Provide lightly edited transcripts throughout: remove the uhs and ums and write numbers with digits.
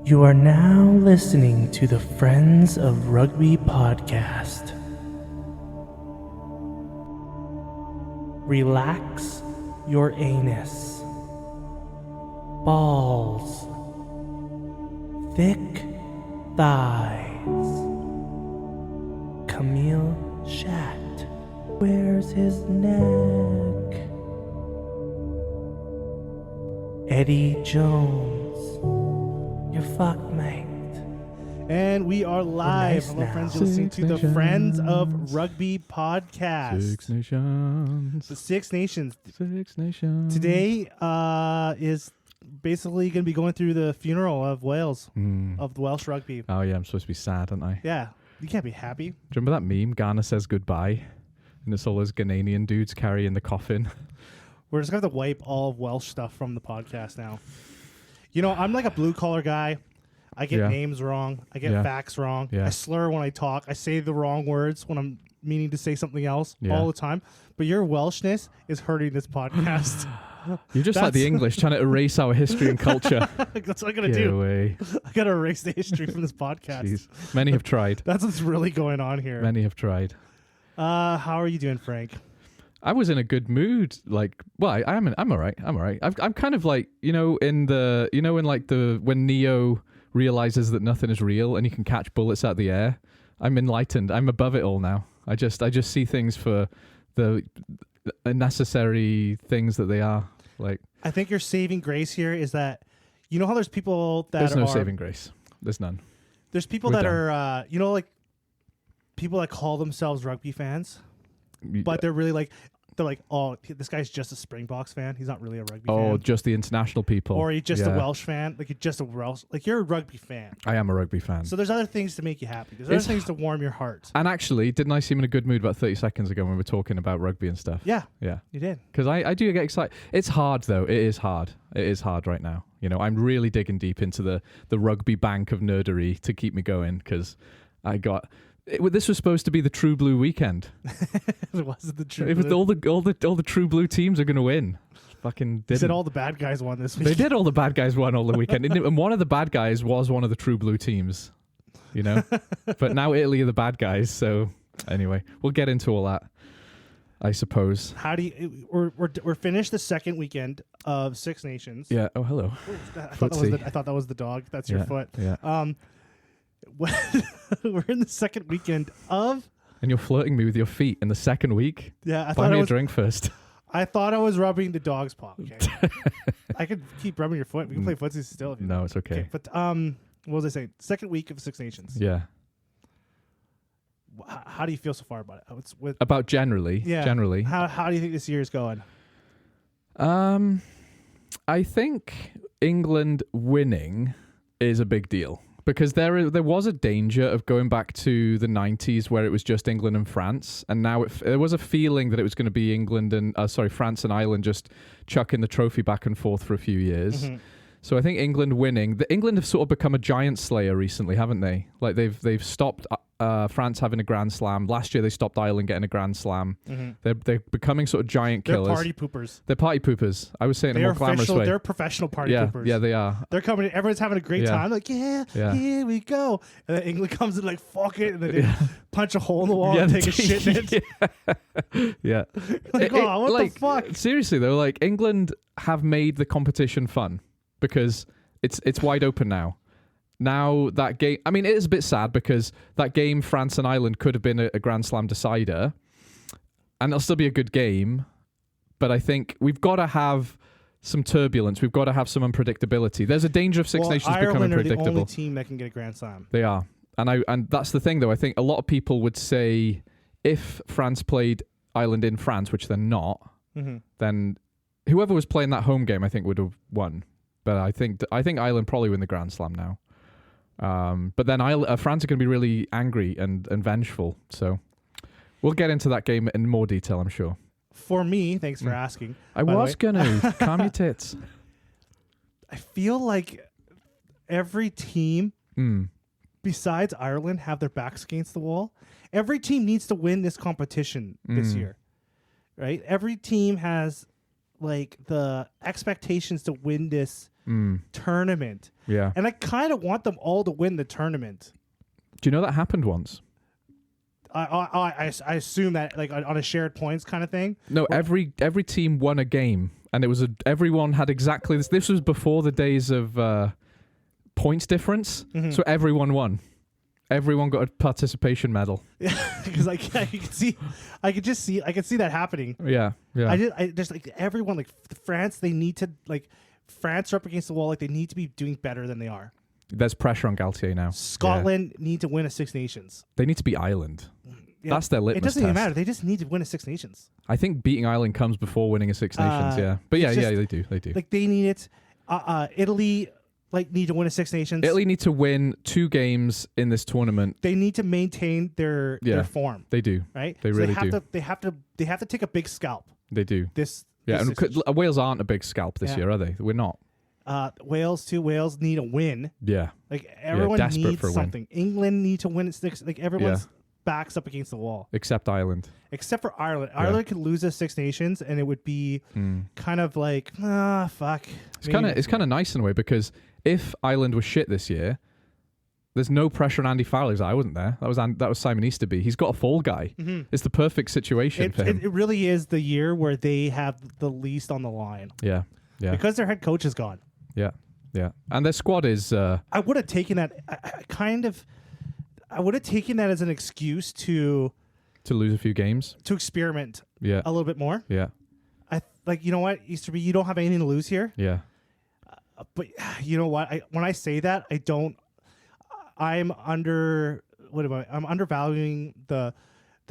You are now listening to the Friends of Rugby podcast. Relax your anus. Balls. Thick thighs. Camille Shat. Where's his neck? Eddie Jones. You're fucked, mate. And we are live. Nice Hello, now. friends. You're listening to the Nations. Friends of Rugby podcast. Six Nations. The Six Nations. Six Nations. Today is basically going to be going through the funeral of Wales, Mm. of the Welsh rugby. Oh, yeah, I'm supposed to be sad, aren't I? Yeah, you can't be happy. Do you remember that meme? Ghana says goodbye, and it's all those Ghanaian dudes carrying the coffin. We're just going to have to wipe all of Welsh stuff from the podcast now. You know, I'm like a blue-collar guy. I get Yeah. names wrong. I get Yeah. facts wrong. Yeah. I slur when I talk. I say the wrong words when I'm meaning to say something else Yeah. all the time. But your Welshness is hurting this podcast. You're just like the That's- English, trying to erase our history and culture. That's what I'm going to Get do. away. I got to erase the history from this podcast. Jeez. Many have tried. That's what's really going on here. Many have tried. How are you doing, Frank? I was in a good mood. Like, well, I'm all right. I'm all right. I'm kind of like, when Neo realizes that nothing is real and he can catch bullets out of the air. I'm enlightened. I'm above it all now. I just see things for the unnecessary things that they are. Like, I think your saving grace here is that, you know how there's people that there's no are... saving grace. There's none. There's people We're that done. are, like people that call themselves rugby fans, but they're really like, oh, this guy's just a Springboks fan. He's not really a rugby fan. Just the international people. Or he's just a Yeah. Welsh fan. Like, you're just a Welsh... Like, you're a rugby fan. I am a rugby fan. So there's other things to make you happy. There's other It's- things to warm your heart. And actually, didn't I seem in a good mood about 30 seconds ago when we were talking about rugby and stuff? Yeah, Yeah. you did. Because I do get excited. It's hard, though. It is hard. It is hard right now. I'm really digging deep into the rugby bank of nerdery to keep me going because this was supposed to be the True Blue weekend. It wasn't the truth. It was all the True Blue teams are going to win. Fucking They didn't. said all the bad guys won this week. They did. All the bad guys won all the weekend, and one of the bad guys was one of the True Blue teams. But now Italy are the bad guys. So anyway, we'll get into all that, I suppose. How do you? We're finished the second weekend of Six Nations. Yeah. Oh, hello. I Footsie. thought that was the dog. That's your Yeah, foot. Yeah. We're in the second weekend of. And you're flirting me with your feet in the second week. Yeah, Buy me a drink first. I thought I was rubbing the dog's paw. Okay. I could keep rubbing your foot. We can play footsie still. If you No, it's okay. But what was I saying? Second week of Six Nations. Yeah. How do you feel so far about it? It's with About generally. yeah. Generally. How do you think this year is going? I think England winning is a big deal because there was a danger of going back to the 90s where it was just England and France, and now there was a feeling that it was going to be France and Ireland just chucking the trophy back and forth for a few years. Mm-hmm. So I think England winning, England have sort of become a giant slayer recently, haven't they? Like they've stopped France having a Grand Slam. Last year they stopped Ireland getting a Grand Slam. Mm-hmm. They're becoming sort of giant They're killers. party poopers. They're party poopers. I was saying They in a are more glamorous way. They're professional party poopers. Yeah, they are. They're coming in, everyone's having a great Yeah. time. Like, yeah, here we go. And then England comes in like, fuck it. And then they punch a hole in the wall and take a shit in it. Yeah. Like, oh, what the fuck? Seriously, though, like England have made the competition fun because it's wide open now. Now that game, I mean, it is a bit sad because that game, France and Ireland, could have been a Grand Slam decider. And it'll still be a good game. But I think we've got to have some turbulence. We've got to have some unpredictability. There's a danger of Six Nations becoming Ireland are the predictable. only team that can get a Grand Slam. They are. And that's the thing, though. I think a lot of people would say if France played Ireland in France, which they're not, Mm-hmm. then whoever was playing that home game, I think, would have won. But I think Ireland probably win the Grand Slam now. But then France are going to be really angry and vengeful. So we'll get into that game in more detail, I'm sure. For me, thanks for asking. I by the was way. going to. Calm your tits. I feel like every team besides Ireland have their backs against the wall. Every team needs to win this competition this year, right? Every team has like the expectations to win this tournament. Yeah. And I kind of want them all to win the tournament. Do you know that happened once? I assume that like on a shared points kind of thing. No, every team won a game, and it was everyone had exactly this. This was before the days of points difference, so everyone won. Everyone got a participation medal. Yeah, because I could see that happening. Yeah. I just like everyone like France. They need to like France are up against the wall. Like they need to be doing better than they are. There's pressure on Galtier now. Scotland need to win a Six Nations. They need to beat Ireland. Yeah. That's their litmus test. It doesn't even matter. They just need to win a Six Nations. I think beating Ireland comes before winning a Six Nations. Yeah, but yeah, they do. Like they need it. Italy need to win a Six Nations. Italy need to win 2 games in this tournament. They need to maintain their form. They do. Right. They really do. They have to take a big scalp. They do. And Wales aren't a big scalp this year, are they? We're not. Wales need a win. Yeah. Like everyone needs for something. England need to win at like everyone's backs up against the wall. Except Ireland. Except for Ireland. Ireland could lose a Six Nations and it would be kind of like, fuck. It's kind of nice in a way because if Ireland was shit this year, there's no pressure on Andy Farrell. I wasn't there. That was Simon Easterby. He's got a fall guy. It's the perfect situation for him. It really is the year where they have the least on the line. Yeah. Yeah. Because their head coach is gone. Yeah. Yeah. And their squad is... I would have taken that... I would have taken that as an excuse to lose a few games. To experiment a little bit more. Yeah. You know what, Easterby, you don't have anything to lose here. Yeah. But you know what? When I say that, I'm undervaluing the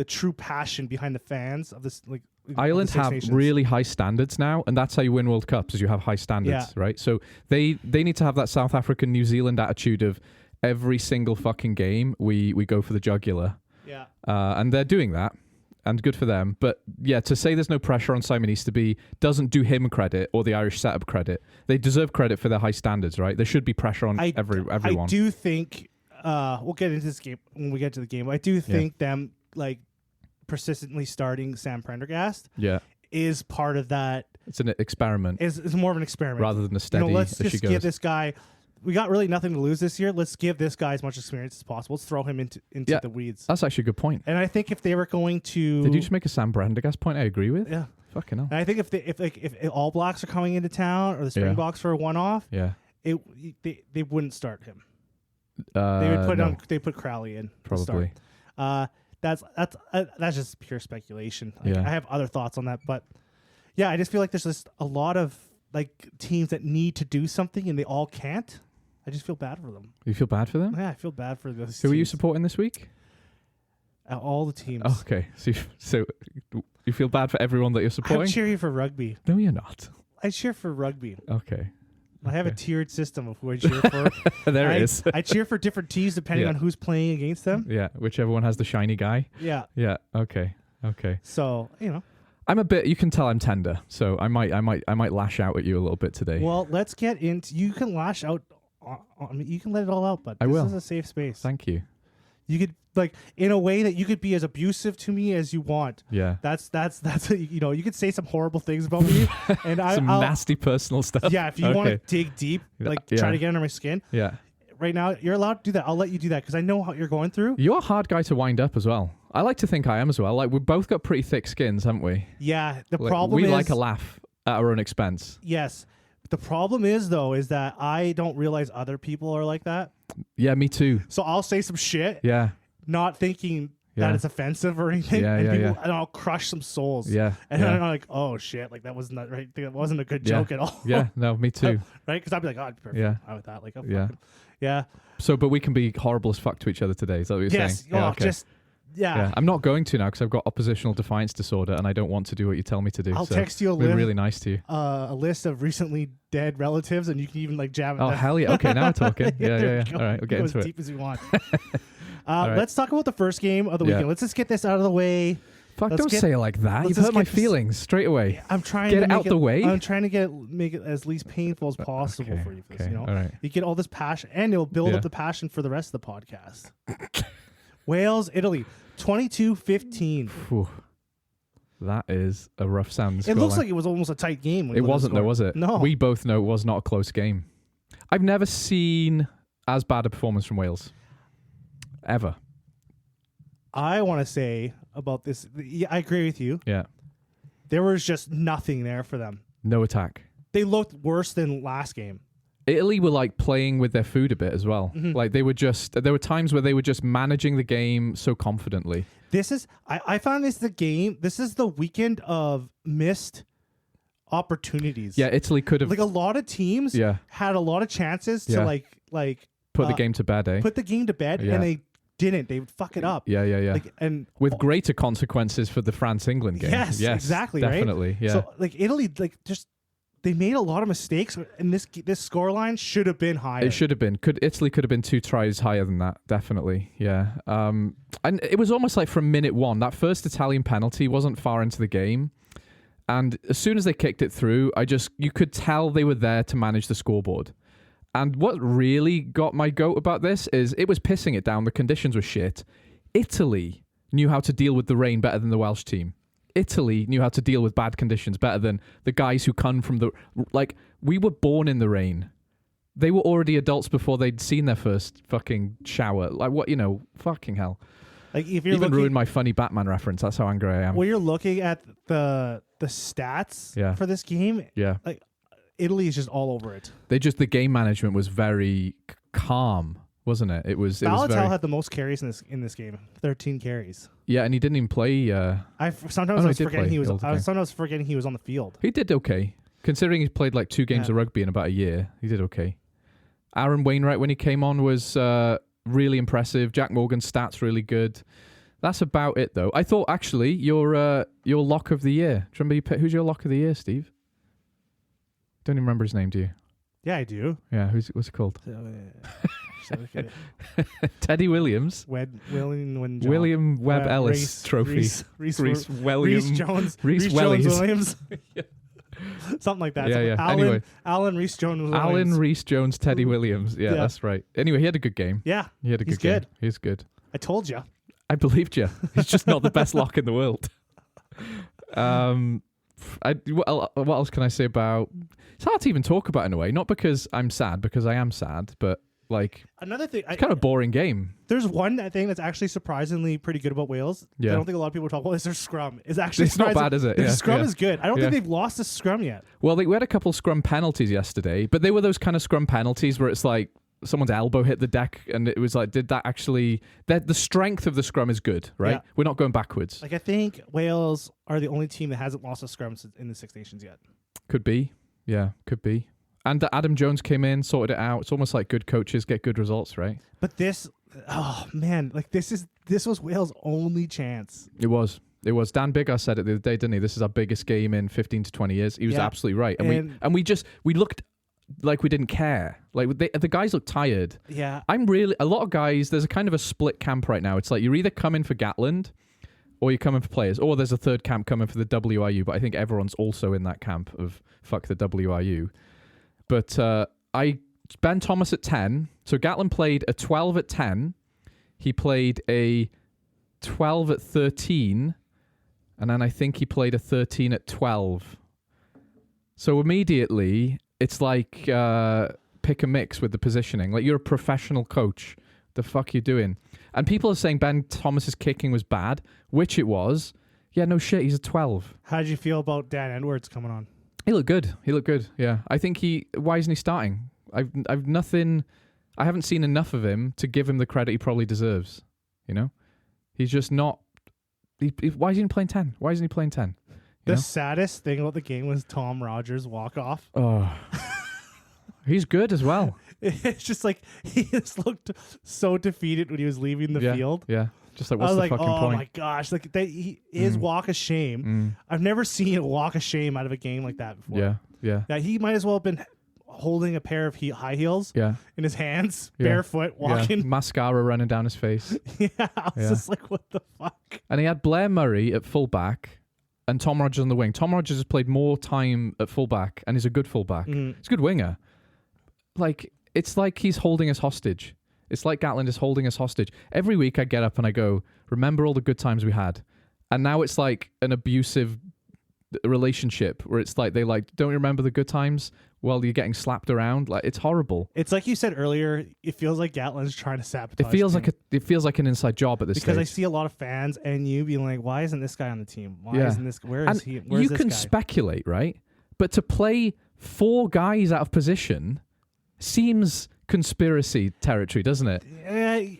true passion behind the fans of this. Like Ireland have really high standards now, and that's how you win World Cups. Is you have high standards, right? So they need to have that South African New Zealand attitude of every single fucking game we go for the jugular. Yeah. And they're doing that. And good for them. But yeah, to say there's no pressure on Simon Easterby doesn't do him credit or the Irish setup credit. They deserve credit for their high standards, right? There should be pressure on everyone. I do think we'll get into this game when we get to the game. I do think them like persistently starting Sam Prendergast is part of that. It's an experiment. It's more of an experiment rather than a steady. Let's just give this guy. We got really nothing to lose this year. Let's give this guy as much experience as possible. Let's throw him into the weeds. That's actually a good point. And I think if they were going to... Did you just make a Sam Prendergast point I agree with? Yeah. Fucking hell. And I think if All Blacks are coming into town or the Springboks for a one-off, they wouldn't start him. They would put Crowley in. Probably. That's just pure speculation. I have other thoughts on that, but yeah, I just feel like there's just a lot of like teams that need to do something and they all can't. I just feel bad for them. You feel bad for them? Yeah, I feel bad for those Who teams. are you supporting this week? All the teams. Oh, okay. So you feel bad for everyone that you're supporting? I'm cheering for rugby. No, you're not. I cheer for rugby. Okay. I have a tiered system of who I cheer for. There it is. I cheer for different teams depending on who's playing against them. Yeah, whichever one has the shiny guy. Yeah. Yeah. Okay. So, I'm a bit. You can tell I'm tender, so I might lash out at you a little bit today. Well, let's get into. You can lash out. You can let it all out, but this is a safe space. Thank you. You could in a way that you could be as abusive to me as you want. Yeah. That's you could say some horrible things about me, and I'll nasty personal stuff. Yeah, if you want to dig deep, try to get under my skin. Yeah. Right now, you're allowed to do that. I'll let you do that because I know how you're going through. You're a hard guy to wind up as well. I like to think I am as well. Like we've both got pretty thick skins, haven't we? Yeah. The problem is we like a laugh at our own expense. Yes. The problem is that I don't realize other people are like that. Yeah, me too. So I'll say some shit. Yeah. Not thinking that it's offensive or anything. Yeah, and I'll crush some souls. Yeah. And then I'm like, oh shit, like that wasn't that right. That wasn't a good joke at all. Yeah. No, me too. Right? Because I'd be like, oh, I'd be perfect with that. Like, yeah. So, but we can be horrible as fuck to each other today. Is that what you're saying? Yes. Yeah. I'm not going to now because I've got oppositional defiance disorder and I don't want to do what you tell me to do. I'll text you really nice to you. A list of recently dead relatives, and you can even like jab it. Oh hell yeah! Okay, now we're talking. Yeah. All right, we'll get into as it. Deep as you want. Let's talk about the first game of the weekend. Let's just get this out of the way. Fuck! Don't say it like that. You've hurt my feelings straight away. I'm trying to get it out the way. I'm trying to make it as least painful as possible for you. Okay. All right. You get all this passion, and you'll build up the passion for the rest of the podcast. Wales, Italy, 22-15. That is a rough sound. It looks like it was almost a tight game. It wasn't, though, was it? No. We both know it was not a close game. I've never seen as bad a performance from Wales. Ever. I want to say about this. Yeah, I agree with you. Yeah. There was just nothing there for them. No attack. They looked worse than last game. Italy were like playing with their food a bit as well. Mm-hmm. Like there were times where they were just managing the game so confidently. I found this is the weekend of missed opportunities. Yeah, Italy could have. Like a lot of teams had a lot of chances to like put the game to bed, eh? Put the game to bed, and they didn't. They would fuck it up. Yeah. Like, and with greater consequences for the France-England game. Yes, exactly. Definitely. Right? Yeah. So like Italy, they made a lot of mistakes, and this scoreline should have been higher. It should have been. Italy could have been 2 tries higher than that. Definitely. Yeah. And it was almost like from minute one, that first Italian penalty wasn't far into the game. And as soon as they kicked it through, you could tell they were there to manage the scoreboard. And what really got my goat about this is it was pissing it down. The conditions were shit. Italy knew how to deal with the rain better than the Welsh team. Italy knew how to deal with bad conditions better than the guys who come from we were born in the rain. They were already adults before they'd seen their first fucking shower. Like what, fucking hell. Like if you're even ruined my funny Batman reference. That's how angry I am. Well, you're looking at the stats for this game. Yeah. Like Italy is just all over it. The game management was very calm, wasn't it? It was. Balotelli had the most carries in this game, 13 carries. Yeah, and he didn't even play. I was forgetting he was. I was sometimes forgetting he was on the field. He did okay, considering he played like 2 games of rugby in about a year. He did okay. Aaron Wainwright, when he came on, was really impressive. Jack Morgan's stats really good. That's about it, though. I thought actually your lock of the year. Do you remember who's your lock of the year, Steve? Don't even remember his name, do you? Yeah, I do. Yeah, what's it called? Teddy Williams. William Webb Ellis Trophy. Reese Jones. Williams. Something like that. Yeah. Alan Reese Jones. Alan Reese Jones, Teddy Williams. Yeah, that's right. Anyway, he had a good game. Yeah. He had a good game. He's good. I told you. I believed you. He's just not the best lock in the world. What else can I say about... It's hard to even talk about in a way. Not because I'm sad, because I am sad, but like... Another thing... It's kind of a boring game. There's one thing that's actually surprisingly pretty good about Wales. Yeah. I don't think a lot of people talk about is their scrum. It's not bad, is it? Their scrum is good. I don't think they've lost a scrum yet. Well, we had a couple scrum penalties yesterday, but they were those kind of scrum penalties where it's like someone's elbow hit the deck and it was like, did that actually... The strength of the scrum is good, right? Yeah. We're not going backwards. Like, I think Wales are the only team that hasn't lost a scrum in the Six Nations yet. Could be. Yeah, could be. And Adam Jones came in, sorted it out. It's almost like good coaches get good results, right? But this was Wales' only chance. It was. Dan Biggar said it the other day, didn't he? This is our biggest game in 15 to 20 years. He was absolutely right. And we looked like we didn't care. Like the guys look tired. Yeah. A lot of guys, there's a kind of a split camp right now. It's like you're either coming for Gatland or you're coming for players, or there's a third camp coming for the WRU, but I think everyone's also in that camp of fuck the WRU. But Ben Thomas at 10. So Gatland played a 12 at 10. He played a 12 at 13. And then I think he played a 13 at 12. So immediately, it's like pick a mix with the positioning. Like, you're a professional coach. The fuck you doing? And people are saying Ben Thomas's kicking was bad, which it was. Yeah, no shit, he's a 12. How did you feel about Dan Edwards coming on? He looked good. Yeah. I think why isn't he starting? I haven't seen enough of him to give him the credit he probably deserves. You know? He's just not... why isn't he playing 10? Why isn't he playing 10? The saddest thing about the game was Tom Rogers' walk-off. Oh. He's good as well. It's just like, he just looked so defeated when he was leaving the field. Yeah. Just like, what's the fucking point? Oh my gosh. Like, his walk of shame. I've never seen a walk of shame out of a game like that before. Yeah. He might as well have been holding a pair of high heels in his hands, barefoot, walking. Yeah. Mascara running down his face. I was just like, what the fuck? And he had Blair Murray at fullback and Tom Rogers on the wing. Tom Rogers has played more time at fullback and is a good fullback. He's a good winger. Like, it's like he's holding us hostage. It's like Gatland is holding us hostage. Every week I get up and I go, remember all the good times we had. And now it's like an abusive relationship where it's like they like, don't you remember the good times? Well, you're getting slapped around. Like, it's horrible. It's like you said earlier. It feels like Gatlin's trying to sabotage. It feels like an inside job at this because stage. I see a lot of fans and you being like, "Why isn't this guy on the team? Why isn't this? Where is he? Where's you this can guy?" speculate, right? But to play 4 guys out of position seems conspiracy territory, doesn't it?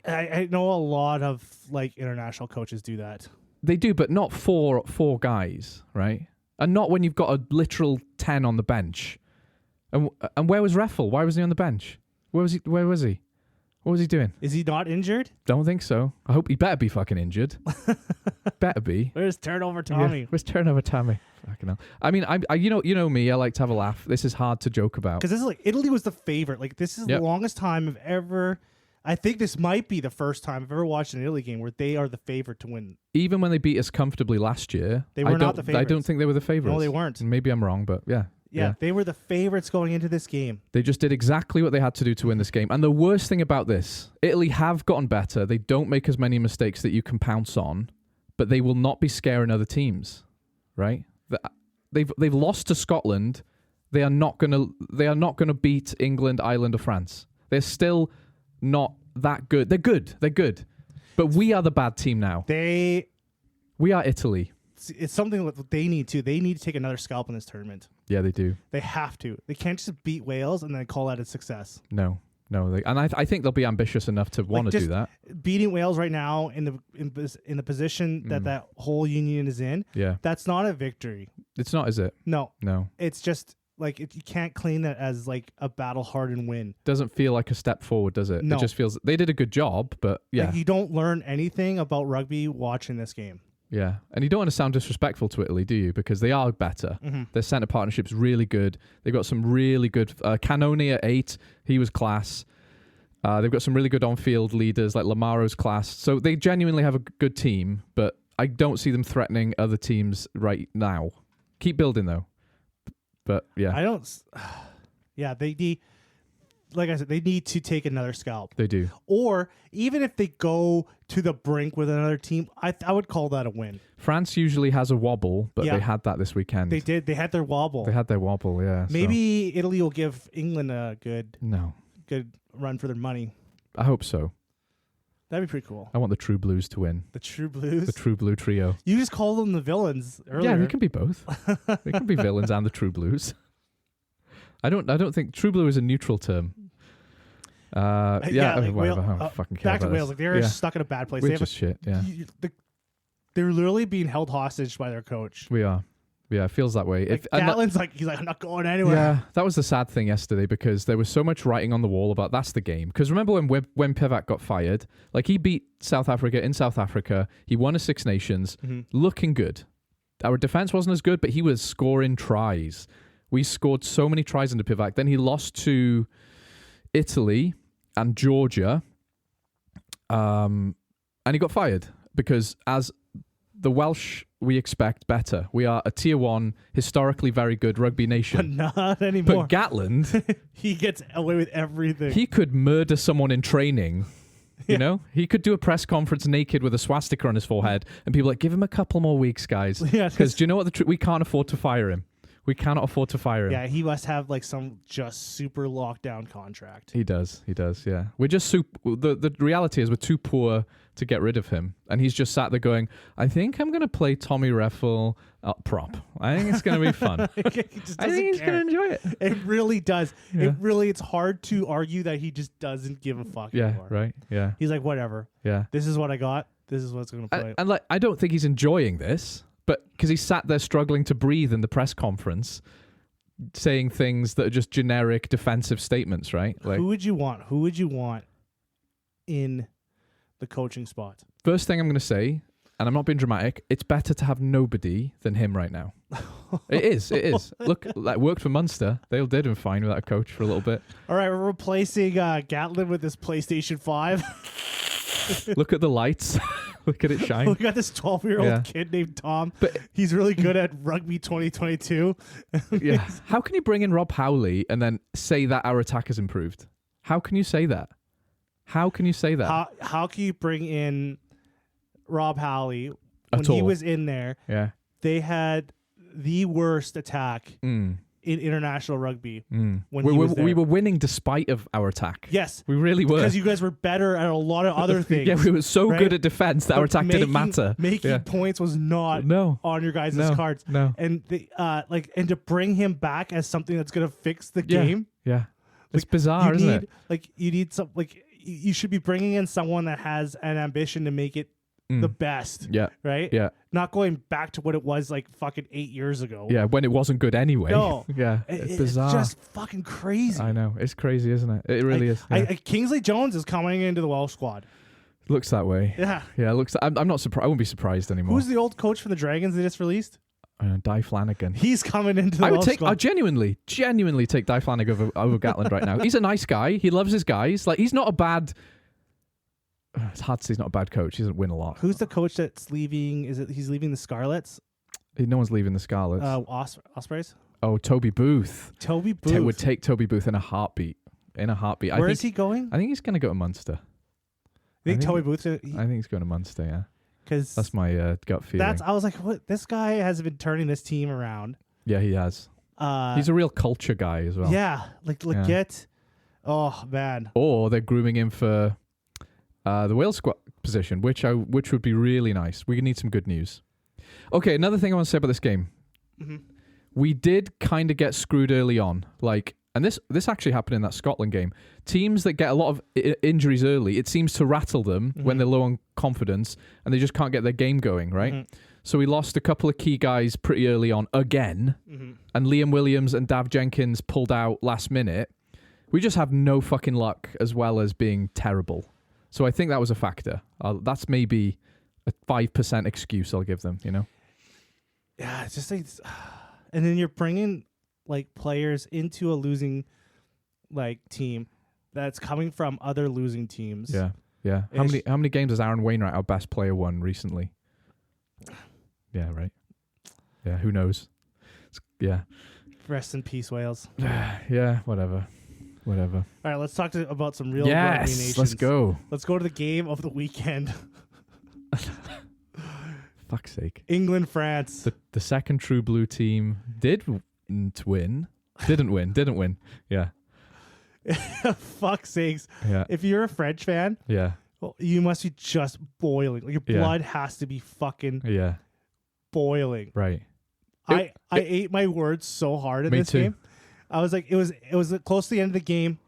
I know a lot of like international coaches do that. They do, but not four guys, right? And not when you've got a literal 10 on the bench. And where was Reffel? Why was he on the bench? Where was he? What was he doing? Is he not injured? Don't think so. I hope he better be fucking injured. Better be. Where's turnover Tommy? Yeah, where's turnover Tommy? Fucking hell. I mean, I you know me. I like to have a laugh. This is hard to joke about because this is like Italy was the favorite. Like this is the longest time I've ever. I think this might be the first time I've ever watched an Italy game where they are the favorite to win. Even when they beat us comfortably last year, they were not the favorites. I don't think they were the favorites. No, they weren't. Maybe I'm wrong, but yeah. Yeah, they were the favorites going into this game. They just did exactly what they had to do to win this game. And the worst thing about this, Italy have gotten better. They don't make as many mistakes that you can pounce on, but they will not be scaring other teams, right? They've lost to Scotland. They are not gonna beat England, Ireland, or France. They're still not that good. They're good, but we are the bad team now. We are Italy. It's something that they need to. They need to take another scalp in this tournament. Yeah, they do. They have to. They can't just beat Wales and then call that a success. No. I think they'll be ambitious enough to want to do that. Beating Wales right now in the position that whole union is in. Yeah, that's not a victory. It's not, is it? No. It's just like you can't claim that as like a battle-hardened win. Doesn't feel like a step forward, does it? No. It just feels they did a good job, but yeah, like you don't learn anything about rugby watching this game. Yeah, and you don't want to sound disrespectful to Italy, do you? Because they are better. Mm-hmm. Their centre partnership's really good. They've got some really good... Cannoni at 8, he was class. They've got some really good on-field leaders like Lamaro's class. So they genuinely have a good team, but I don't see them threatening other teams right now. Keep building, though. But, yeah. I don't... Yeah, they need... Like I said, they need to take another scalp. They do. Or even if they go to the brink with another team, I would call that a win. France usually has a wobble, but they had that this weekend. They did. They had their wobble. Yeah. Maybe Italy will give England a good run for their money. I hope so. That'd be pretty cool. I want the True Blues to win. The True Blues? The True Blue Trio. You just called them the villains earlier. Yeah, they can be both. They can be villains and the True Blues. I don't think True Blue is a neutral term. Fucking care back to about Wales. Like they're stuck in a bad place. We're just shit. Yeah, they're literally being held hostage by their coach. We are. Yeah, it feels that way. Gatlin's he's like, I'm not going anywhere. Yeah, that was the sad thing yesterday because there was so much writing on the wall about that's the game. Because remember when Pivac got fired, like he beat South Africa in South Africa, he won a Six Nations, looking good. Our defense wasn't as good, but he was scoring tries. We scored so many tries into Pivac. Then he lost to Italy and Georgia, and he got fired because as the Welsh, we expect better. We are a tier 1, historically very good rugby nation. But not anymore. But Gatland... he gets away with everything. He could murder someone in training, you know? He could do a press conference naked with a swastika on his forehead and people like, give him a couple more weeks, guys. Because do you know what? We can't afford to fire him. We cannot afford to fire him. Yeah, he must have like some just super lockdown contract. He does, yeah. We're just the reality is we're too poor to get rid of him. And he's just sat there going, I think I'm going to play Tommy Reffel prop. I think it's going to be fun. I think he's going to enjoy it. It really does. Yeah. It's hard to argue that he just doesn't give a fuck anymore. Right, yeah. He's like, whatever. Yeah. This is what I got. This is what's going to play. And like, I don't think he's enjoying this. But because he sat there struggling to breathe in the press conference, saying things that are just generic defensive statements, right? Like, Who would you want in the coaching spot? First thing I'm going to say, and I'm not being dramatic, it's better to have nobody than him right now. It is. Look, that worked for Munster. They did him fine without a coach for a little bit. All right, we're replacing Gatlin with this PlayStation 5. Look at the lights. Look at it shine. We got this 12-year-old kid named Tom. But he's really good at rugby 2022. Yeah. How can you bring in Rob Howley and then say that our attack has improved? How can you say that? How can you say that? How can you bring in Rob Howley when he was in there, Yeah. they had the worst attack in international rugby when he was there. We were winning despite of our attack. Yes. We really were. Because you guys were better at a lot of other things. Yeah, we were so right? good at defense that our attack didn't matter. Making points was not on your guys' cards. No. And and to bring him back as something that's gonna fix the game. Yeah. It's bizarre, isn't it? Like you need some you should be bringing in someone that has an ambition to make it the best. Yeah. Right? Yeah. Not going back to what it was like fucking 8 years ago. Yeah, when it wasn't good anyway. No. Yeah. It's bizarre. It's just fucking crazy. I know. It's crazy, isn't it? It really is. Yeah. Kingsley Jones is coming into the Welsh squad. Looks that way. Yeah. Yeah, looks. I'm not surprised. I won't be surprised anymore. Who's the old coach from the Dragons they just released? Di Flanagan. He's coming into the Welsh squad. I genuinely take Di Flanagan over Gatland right now. He's a nice guy. He loves his guys. Like, he's not a bad... It's hard to say he's not a bad coach. He doesn't win a lot. Who's the coach that's leaving? He's leaving the Scarlets? No one's leaving the Scarlets. Ospreys? Oh, Toby Booth. Toby Booth. Would take Toby Booth in a heartbeat. Where is he going? I think he's going to go to Munster. You think Toby Booth? I think he's going to Munster, yeah. Because that's my gut feeling. I was like, what? This guy has been turning this team around. Yeah, he has. He's a real culture guy as well. Yeah, legit. Yeah. Oh man. Or they're grooming him for the Wales squad position, which would be really nice. We need some good news. Okay, another thing I want to say about this game. Mm-hmm. We did kind of get screwed early on, and this actually happened in that Scotland game. Teams that get a lot of injuries early, it seems to rattle them when they're low on confidence, and they just can't get their game going, right? Mm-hmm. So we lost a couple of key guys pretty early on again, and Liam Williams and Dav Jenkins pulled out last minute. We just have no fucking luck as well as being terrible. So I think that was a factor. That's maybe a 5% excuse I'll give them, Yeah, it's just like... And then you're bringing players into a losing team that's coming from other losing teams. Yeah, yeah. How many games has Aaron Wainwright, our best player, won recently? Yeah, right. Yeah, who knows? Yeah. Rest in peace, Wales. Yeah, whatever. All right, let's talk about some real rugby nations. Let's go. Let's go to the game of the weekend. Fuck's sake. England, France. The second true blue team didn't win. Yeah. Fuck's sakes. Yeah. If you're a French fan, well, you must be just boiling. Your blood has to be fucking boiling. Right. I ate my words so hard in this game. I was like, it was close to the end of the game,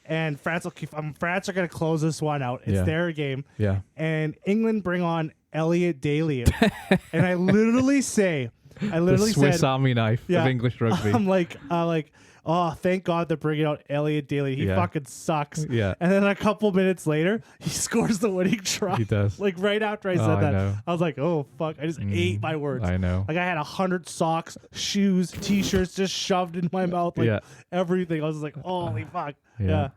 and France are going to close this one out. It's their game. Yeah. And England bring on Elliot Daly, and I literally said, the Swiss Army knife of English rugby. I'm like, oh, thank God they're bringing out Elliot Daly. He fucking sucks. Yeah. And then a couple minutes later, he scores the winning try. He does. Right after I said that, I was like, oh, fuck. I just ate my words. I know. I had 100 socks, shoes, T-shirts just shoved in my mouth. Everything. I was like, holy fuck. Yeah.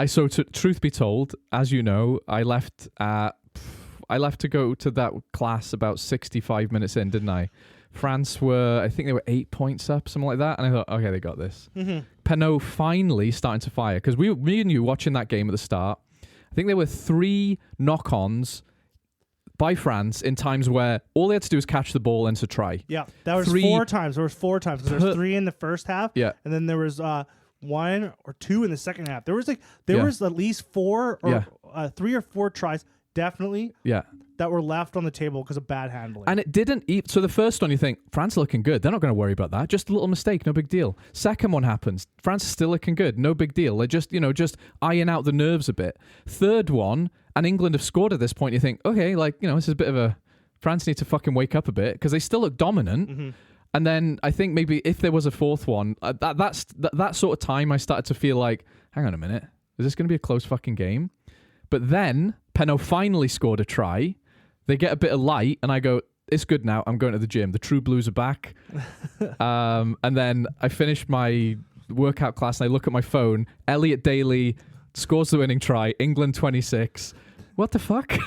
So truth be told, as you know, I left to go to that class about 65 minutes in, didn't I? France I think they were 8 points up, something like that. And I thought, okay, they got this. Mm-hmm. Penaud finally starting to fire. Because me and you watching that game at the start, I think there were 3 knock-ons by France in times where all they had to do was catch the ball and to try. Yeah, that was 4 times. There was 4 times. There was 3 in the first half. Yeah. And then there was 1 or 2 in the second half. There was was at least 4 or 3 or 4 tries, definitely. Yeah. That were left on the table because of bad handling. And it didn't eat. So the first one, you think, France are looking good. They're not going to worry about that. Just a little mistake, no big deal. Second one happens. France is still looking good. No big deal. They just iron out the nerves a bit. Third one, and England have scored at this point. You think, okay, this is a bit of a... France need to fucking wake up a bit because they still look dominant. Mm-hmm. And then I think maybe if there was a fourth one, that sort of time I started to feel like, hang on a minute, is this going to be a close fucking game? But then Penaud finally scored a try. They get a bit of light, and I go, it's good now. I'm going to the gym. The True Blues are back. And then I finished my workout class, and I look at my phone. Elliot Daly scores the winning try. England 26. What the fuck?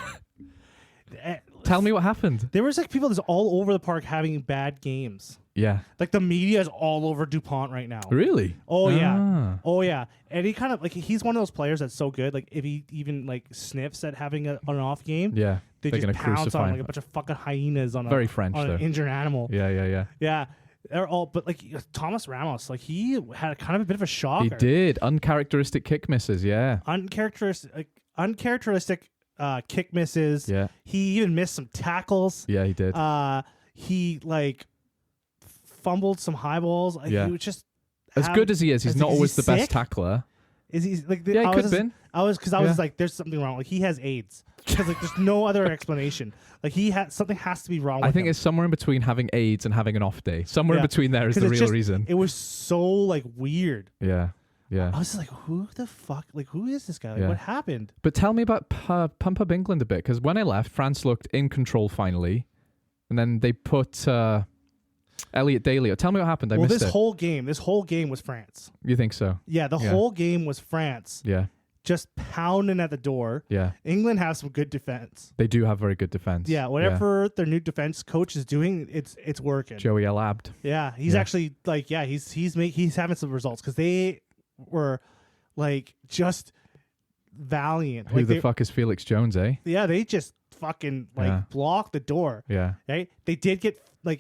Tell me what happened. There was people that's all over the park having bad games. Yeah. The media is all over DuPont right now. Really? Oh, yeah. Oh, yeah. And he kind of, he's one of those players that's so good. If he even, sniffs at having an off game, they just gonna pounce crucify on him. like a bunch of fucking hyenas on Very French, an though. injured animal. Yeah. Yeah. They're all, but like Thomas Ramos, like he had kind of a bit of a shocker. He did. Uncharacteristic kick misses, yeah. Uncharacteristic kick misses. Yeah. He even missed some tackles. Yeah, he did. He like fumbled some high balls. Like, Yeah. he was just As good as he is, he's not always the best sick? tackler. Is he like? Yeah, he could have been. I was Yeah. like, there's something wrong. Like he has AIDS. Because like there's no other explanation. Like something has to be wrong with I think him. it's somewhere in between having AIDS and having an off day. Somewhere in between there is the real reason. It was so like weird. Yeah. I was just like, who the fuck? Like, who is this guy? Like, Yeah. what happened? But tell me about pump up England a bit, because when I left, France looked in control finally, and then they put Elliot Daly. Tell me what happened. I missed this it. whole game was France. You think so? Yeah, the whole game was France. Yeah. Just pounding at the door. Yeah. England has some good defense. They do have very good defense. Yeah, whatever their new defense coach is doing, it's working. Joey El Abd. Yeah, he's actually like, he's having some results because they were like just valiant. Who like the fuck is Felix Jones, eh? Yeah, they just fucking blocked the door. Yeah. Right? They did get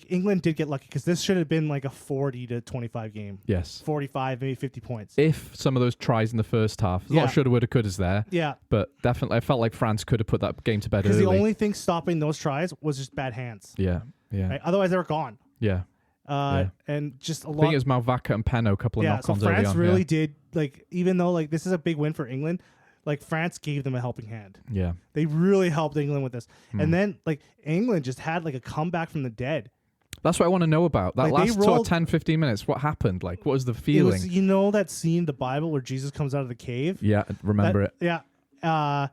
England did get lucky because this should have been like a 40-25 game. Yes. 45, maybe 50 points. If some of those tries in the first half, a lot of shoulda, woulda, couldas there. Yeah. But definitely, I felt like France could have put that game to bed Because early. the only thing stopping those tries was just bad hands. Yeah. Right? Otherwise, they were gone. Yeah. And just a lot. I think it was Malvaca and Penaud, a couple of knock-ons so France early on. really did, like, even though like this is a big win for England, like France gave them a helping hand. Yeah. They really helped England with this. And then like England just had like a comeback from the dead. That's what I want to know about. That Like, last sort of 10, 15 minutes, what happened? Like, what was the It feeling? was, you know that scene in the Bible where Jesus comes out of the cave? Yeah, remember it. Yeah.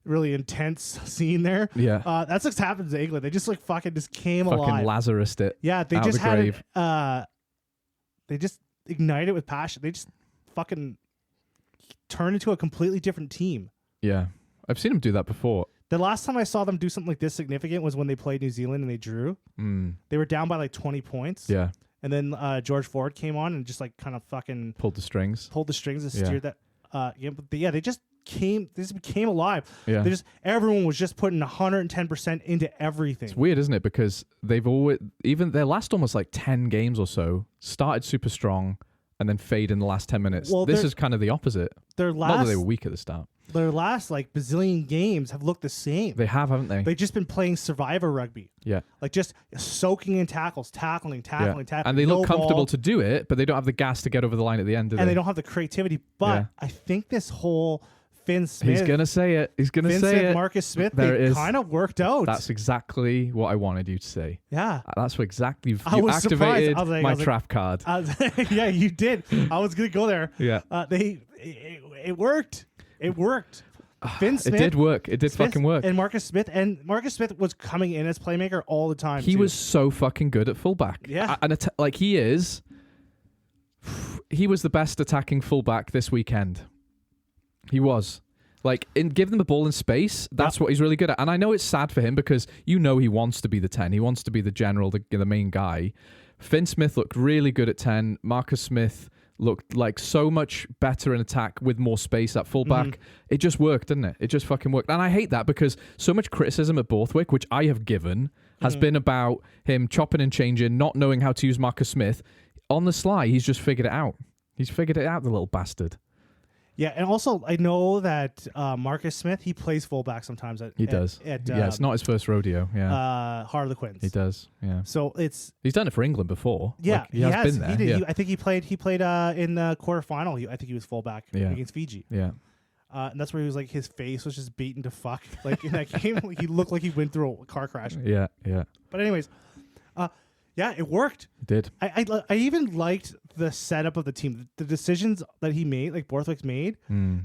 Really intense scene there. Yeah. That's what's happened to England. They just like fucking just came Fucking alive. Lazarus'd it. Yeah, they out just of the had grave. they just ignited with passion. They just fucking turned into a completely different team. Yeah. I've seen him do that before. The last time I saw them do something like this significant was when they played New Zealand and they drew. They were down by like 20 points. Yeah. And then George Ford came on and just like kind of fucking pulled the strings and steered that. They just became alive. Yeah. Everyone was just putting 110% into everything. It's weird, isn't it? Because they've always, even their last almost like 10 games or so, started super strong and then fade in the last 10 minutes. Well, this is kind of the opposite. Not that they were weak at the start. Their last like bazillion games have looked the same. They have, haven't they? They've just been playing survivor rugby. Yeah. Like just soaking in tackling. And they look comfortable to do it, but they don't have the gas to get over the line at the end, do they? And they don't have the creativity. But I think this whole Finn Smith. He's going to say it. Marcus Smith, There they kind of worked out. That's exactly what I wanted you to say. Yeah. That's what exactly you was activated surprised. my trap card. Yeah, you did. I was going to go there. Yeah. It worked. It worked. Finn Smith. It did work. It did fucking work. And Marcus Smith was coming in as playmaker all the time. He was so fucking good at fullback. Yeah. Like he is. He was the best attacking fullback this weekend. He was. Like, give them the ball in space. That's what he's really good at. And I know it's sad for him because he wants to be the 10. He wants to be the general, the main guy. Finn Smith looked really good at 10. Marcus Smith looked like so much better in attack with more space at fullback. It just worked, didn't it? It just fucking worked. And I hate that because so much criticism at Borthwick, which I have given, has been about him chopping and changing, not knowing how to use Marcus Smith. On the sly, he's just figured it out. He's figured it out, the little bastard. Yeah, and also I know that Marcus Smith, he plays fullback sometimes. It's not his first rodeo. Yeah, Harlequins. He does. Yeah. So he's done it for England before. Yeah, like, he has been there. He did. Yeah. I think he played in the quarterfinal. I think he was fullback against Fiji. Yeah. And that's where he was like, his face was just beaten to fuck. Like in that game, like, he looked like he went through a car crash. Yeah. But anyways, yeah, it worked. It did. I even liked the setup of the team, the decisions that he made, like Borthwick's made,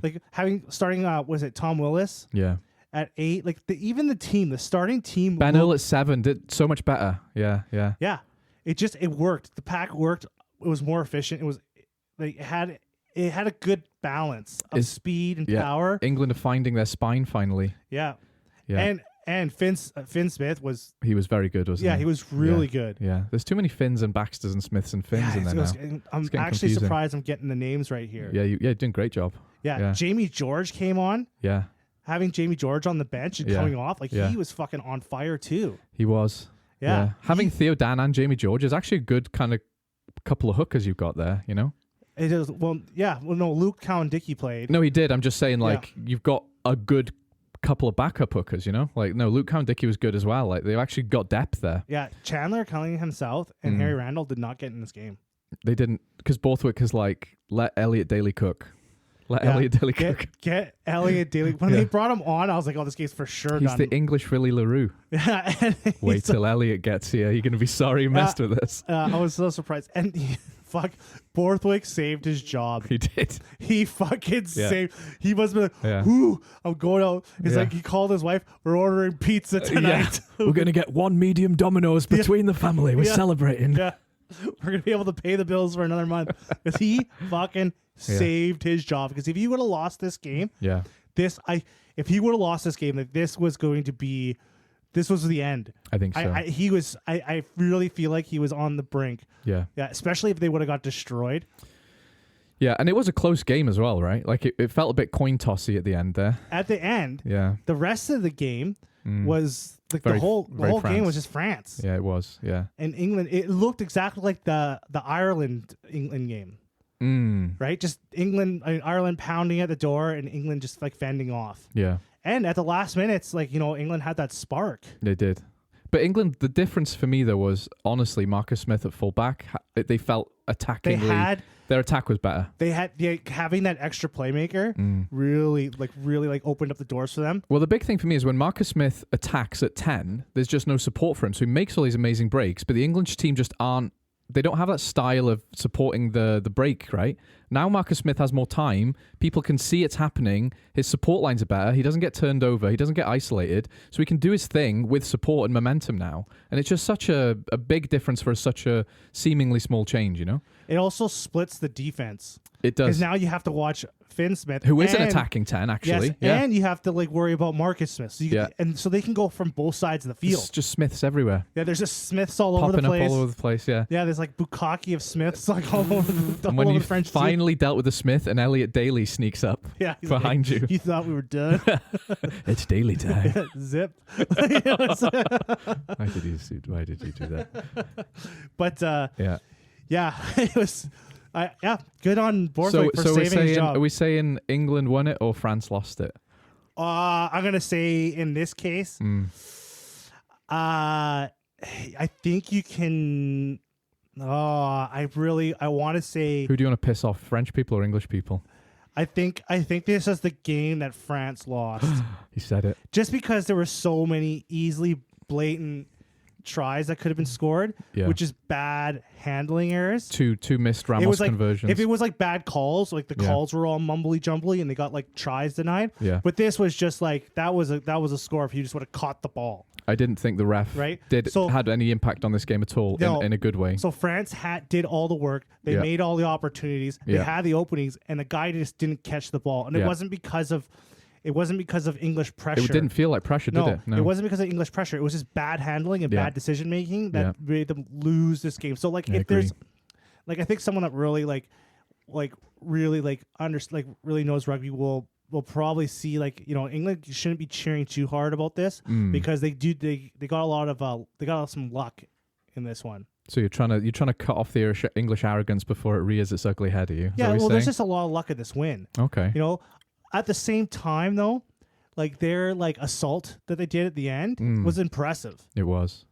like starting was it Tom Willis? Yeah. At 8, like even the team, the starting team. Ben Earl at 7 did so much better. Yeah. Yeah, it worked. The pack worked. It was more efficient. It was it had a good balance of speed and power. England are finding their spine finally. Yeah. Yeah. And Finn Smith was... He was very good, wasn't he? Yeah, he was really good. Yeah. There's too many Finns and Baxters and Smiths and Finns in there now. I'm actually confusing. surprised I'm getting the names right here. Yeah, you're doing a great job. Yeah. Jamie George came on. Yeah. having Jamie George on the bench and coming off, like he was fucking on fire too. He was. Yeah. Having Theo Dan and Jamie George is actually a good kind of couple of hookers you've got there, you know? It is. Well, yeah. Well, no, Luke Cowan-Dickey played. No, he did. I'm just saying, like, you've got a good couple of backup hookers, you know? Like, no, Luke Cowan-Dickey was good as well. Like, they've actually got depth there. Yeah. Chandler, Cunningham South, and Harry Randall did not get in this game. They didn't, because Borthwick is like, let Elliot Daly cook. Elliot Daly cook. Get Elliot Daly. When they brought him on, I was like, oh, this game's for sure He's done. the English Willie LaRue. Wait till Elliot gets here. You're going to be sorry you messed with this. I was so surprised. And Borthwick saved his job. He did. He fucking saved. He must have been like, whoo, I'm going out. He's like, he called his wife, we're ordering pizza tonight. We're going to get one medium Domino's between the family. We're celebrating. Yeah. We're going to be able to pay the bills for another month. Because he fucking saved his job. Because if he would have lost this game, if he would have lost this game, this was the end. I think so. I really feel like he was on the brink. Yeah. Yeah, especially if they would have got destroyed. Yeah, and it was a close game as well, right? Like, it felt a bit coin tossy at the end there. At the end, the rest of the game was like the whole game was just France. Yeah, it was. Yeah. And England, it looked exactly like the England game. Right? Just Ireland pounding at the door and England just like fending off. Yeah. And at the last minutes, like, you know, England had that spark. They did. But England, the difference for me, though, was honestly Marcus Smith at fullback. They felt attackingly. Their attack was better. They had having that extra playmaker really opened up the doors for them. Well, the big thing for me is when Marcus Smith attacks at 10, there's just no support for him. So he makes all these amazing breaks, but the English team just aren't. They don't have that style of supporting the break, right? Now Marcus Smith has more time. People can see it's happening. His support lines are better. He doesn't get turned over. He doesn't get isolated. So he can do his thing with support and momentum now. And it's just such a big difference for such a seemingly small change, you know? It also splits the defense. It does. Because now you have to watch Finn Smith. Who is an attacking 10, actually. Yes, and you have to like worry about Marcus Smith. So and so they can go from both sides of the field. It's just Smiths everywhere. Yeah, there's just Smiths all over Popping the place. Up all over the place, yeah. Yeah, there's like bukkake of Smiths like all over the and when you French finally dealt with the Smith and Elliot Daly sneaks up behind you. You thought we were done. It's Daly time. Zip. Why did you do that? But it was good on Borthwick for saving his job. Are we saying England won it or France lost it? I'm gonna say in this case, I think you can. I want to say. Who do you want to piss off, French people or English people? I think this is the game that France lost. He said it. Just because there were so many easily blatant tries that could have been scored, which is bad handling errors. Two missed Ramos conversions. If it was like bad calls, like the calls were all mumbly jumbly and they got like tries denied. Yeah. But this was just like that was a score if you just would have caught the ball. I didn't think the ref had any impact on this game at all in a good way. So France did all the work. They made all the opportunities. They had the openings, and the guy just didn't catch the ball. And it wasn't because of English pressure. It didn't feel like pressure, did it? No, it wasn't because of English pressure. It was just bad handling and bad decision making that made them lose this game. So like, if there's, like, I think someone that really really knows rugby will probably see, like, you know, England shouldn't be cheering too hard about this because they got some luck in this one. So you're trying to cut off the English arrogance before it rears its ugly head, are you? Yeah, well, there's just a lot of luck in this win. Okay. You know, at the same time, though, like their assault that they did at the end was impressive. It was.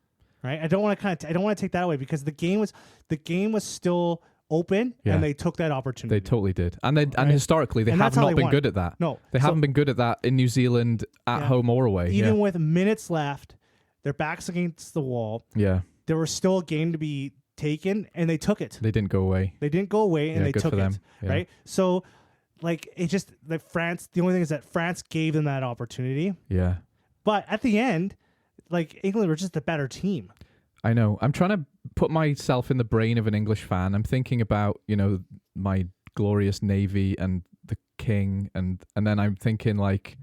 Right. I don't want to take that away because the game was still open and they took that opportunity. They totally did. And historically they have not been good at that. No. They haven't been good at that in New Zealand at home or away. Even with minutes left, their backs against the wall. Yeah. There was still a game to be taken and they took it. They didn't go away. And they took it. Yeah. Right. So like it just like France, the only thing is that France gave them that opportunity. Yeah. But at the end, like England were just a better team. I know. I'm trying to put myself in the brain of an English fan. I'm thinking about, you know, my glorious Navy and the King and then I'm thinking like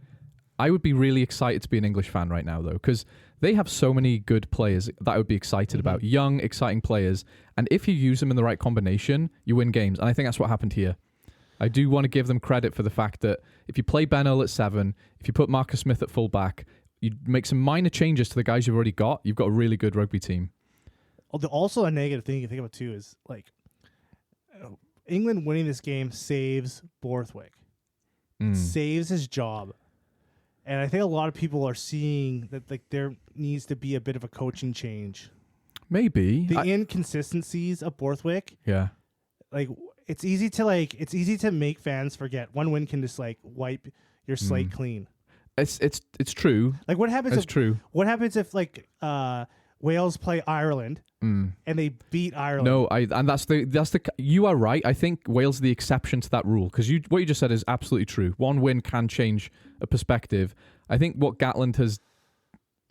I would be really excited to be an English fan right now though, because they have so many good players that I would be excited about. Young, exciting players. And if you use them in the right combination, you win games. And I think that's what happened here. I do want to give them credit for the fact that if you play Penaud at 7, if you put Marcus Smith at full-back, you make some minor changes to the guys you've already got, you've got a really good rugby team. Also, a negative thing you can think about, too, is like England winning this game saves Borthwick. Saves his job. And I think a lot of people are seeing that like there needs to be a bit of a coaching change. Maybe. The inconsistencies of Borthwick. Yeah. Like it's easy to make fans forget. One win can just like wipe your slate clean. It's true. Like what happens true. What happens if like Wales play Ireland and they beat Ireland? No, and that's the you are right. I think Wales is the exception to that rule because what you just said is absolutely true. One win can change a perspective. I think what Gatland has,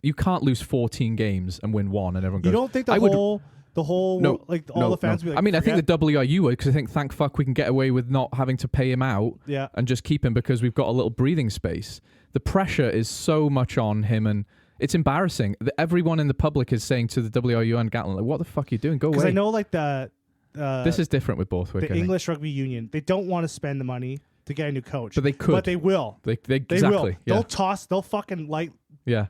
you can't lose 14 games and win one and everyone goes. You don't think the whole the fans will be like, I mean, I think the WRU would because I think thank fuck we can get away with not having to pay him out and just keep him because we've got a little breathing space. The pressure is so much on him and it's embarrassing. Everyone in the public is saying to the WRU and Gatland, like, what the fuck are you doing? Go away. Because I know like this is different with Borthwick. The English Rugby Union, they don't want to spend the money to get a new coach. But they could. But they will. They exactly. Will. Yeah. They'll fucking light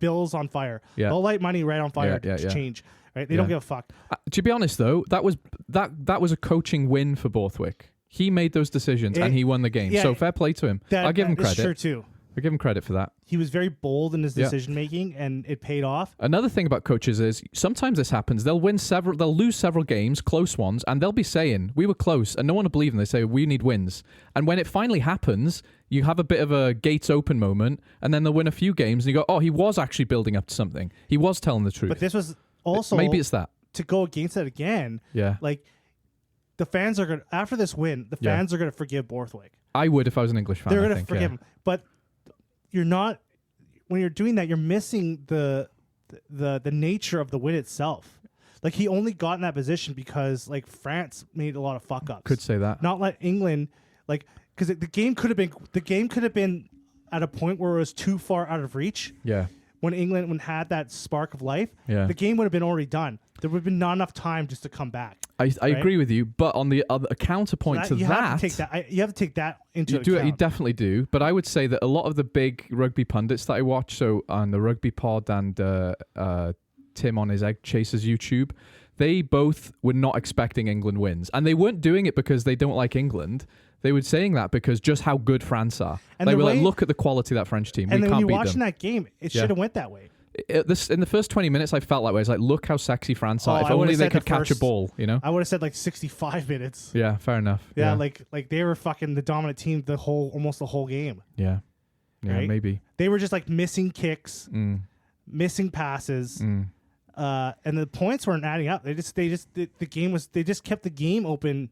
bills on fire. Yeah. They'll light money right on fire to change. Right? They don't give a fuck. To be honest though, that was a coaching win for Borthwick. He made those decisions and he won the game. So fair play to him. I'll give him credit. Sure too. I give him credit for that. He was very bold in his decision making, and it paid off. Another thing about coaches is sometimes this happens. They'll lose several games, close ones, and they'll be saying we were close, and no one will believe them. They say we need wins, and when it finally happens, you have a bit of a gates open moment, and then they'll win a few games, and you go, oh, he was actually building up to something. He was telling the truth. But this was also maybe it's that to go against it again. Yeah, like the fans are gonna after this win, the fans are gonna forgive Borthwick. I would if I was an English fan. They're gonna forgive him, but. You're not when you're doing that. You're missing the nature of the win itself. Like he only got in that position because like France made a lot of fuck ups. Could say that. Not let England because the game could have been at a point where it was too far out of reach. Yeah. When England had that spark of life, the game would have been already done. There would have been not enough time just to come back. I agree with you, but on the other counterpoint to that, you have to take that into account. You account. Definitely do. But I would say that a lot of the big rugby pundits that I watch, so on the Rugby Pod and Tim on his Egg Chasers YouTube, they both were not expecting England wins, and they weren't doing it because they don't like England. They were saying that because just how good France are. And they were like, look at the quality of that French team. And we then can't when you're beat watching them. that game, it should have went that way. In the first 20 minutes, I felt that way. I was like, look how sexy France are. If only they could catch a ball, you know? I would have said like 65 minutes. Yeah, fair enough. Yeah, like they were fucking the dominant team almost the whole game. Yeah. Yeah, right? Maybe. They were just like missing kicks, missing passes, and the points weren't adding up. They just kept the game open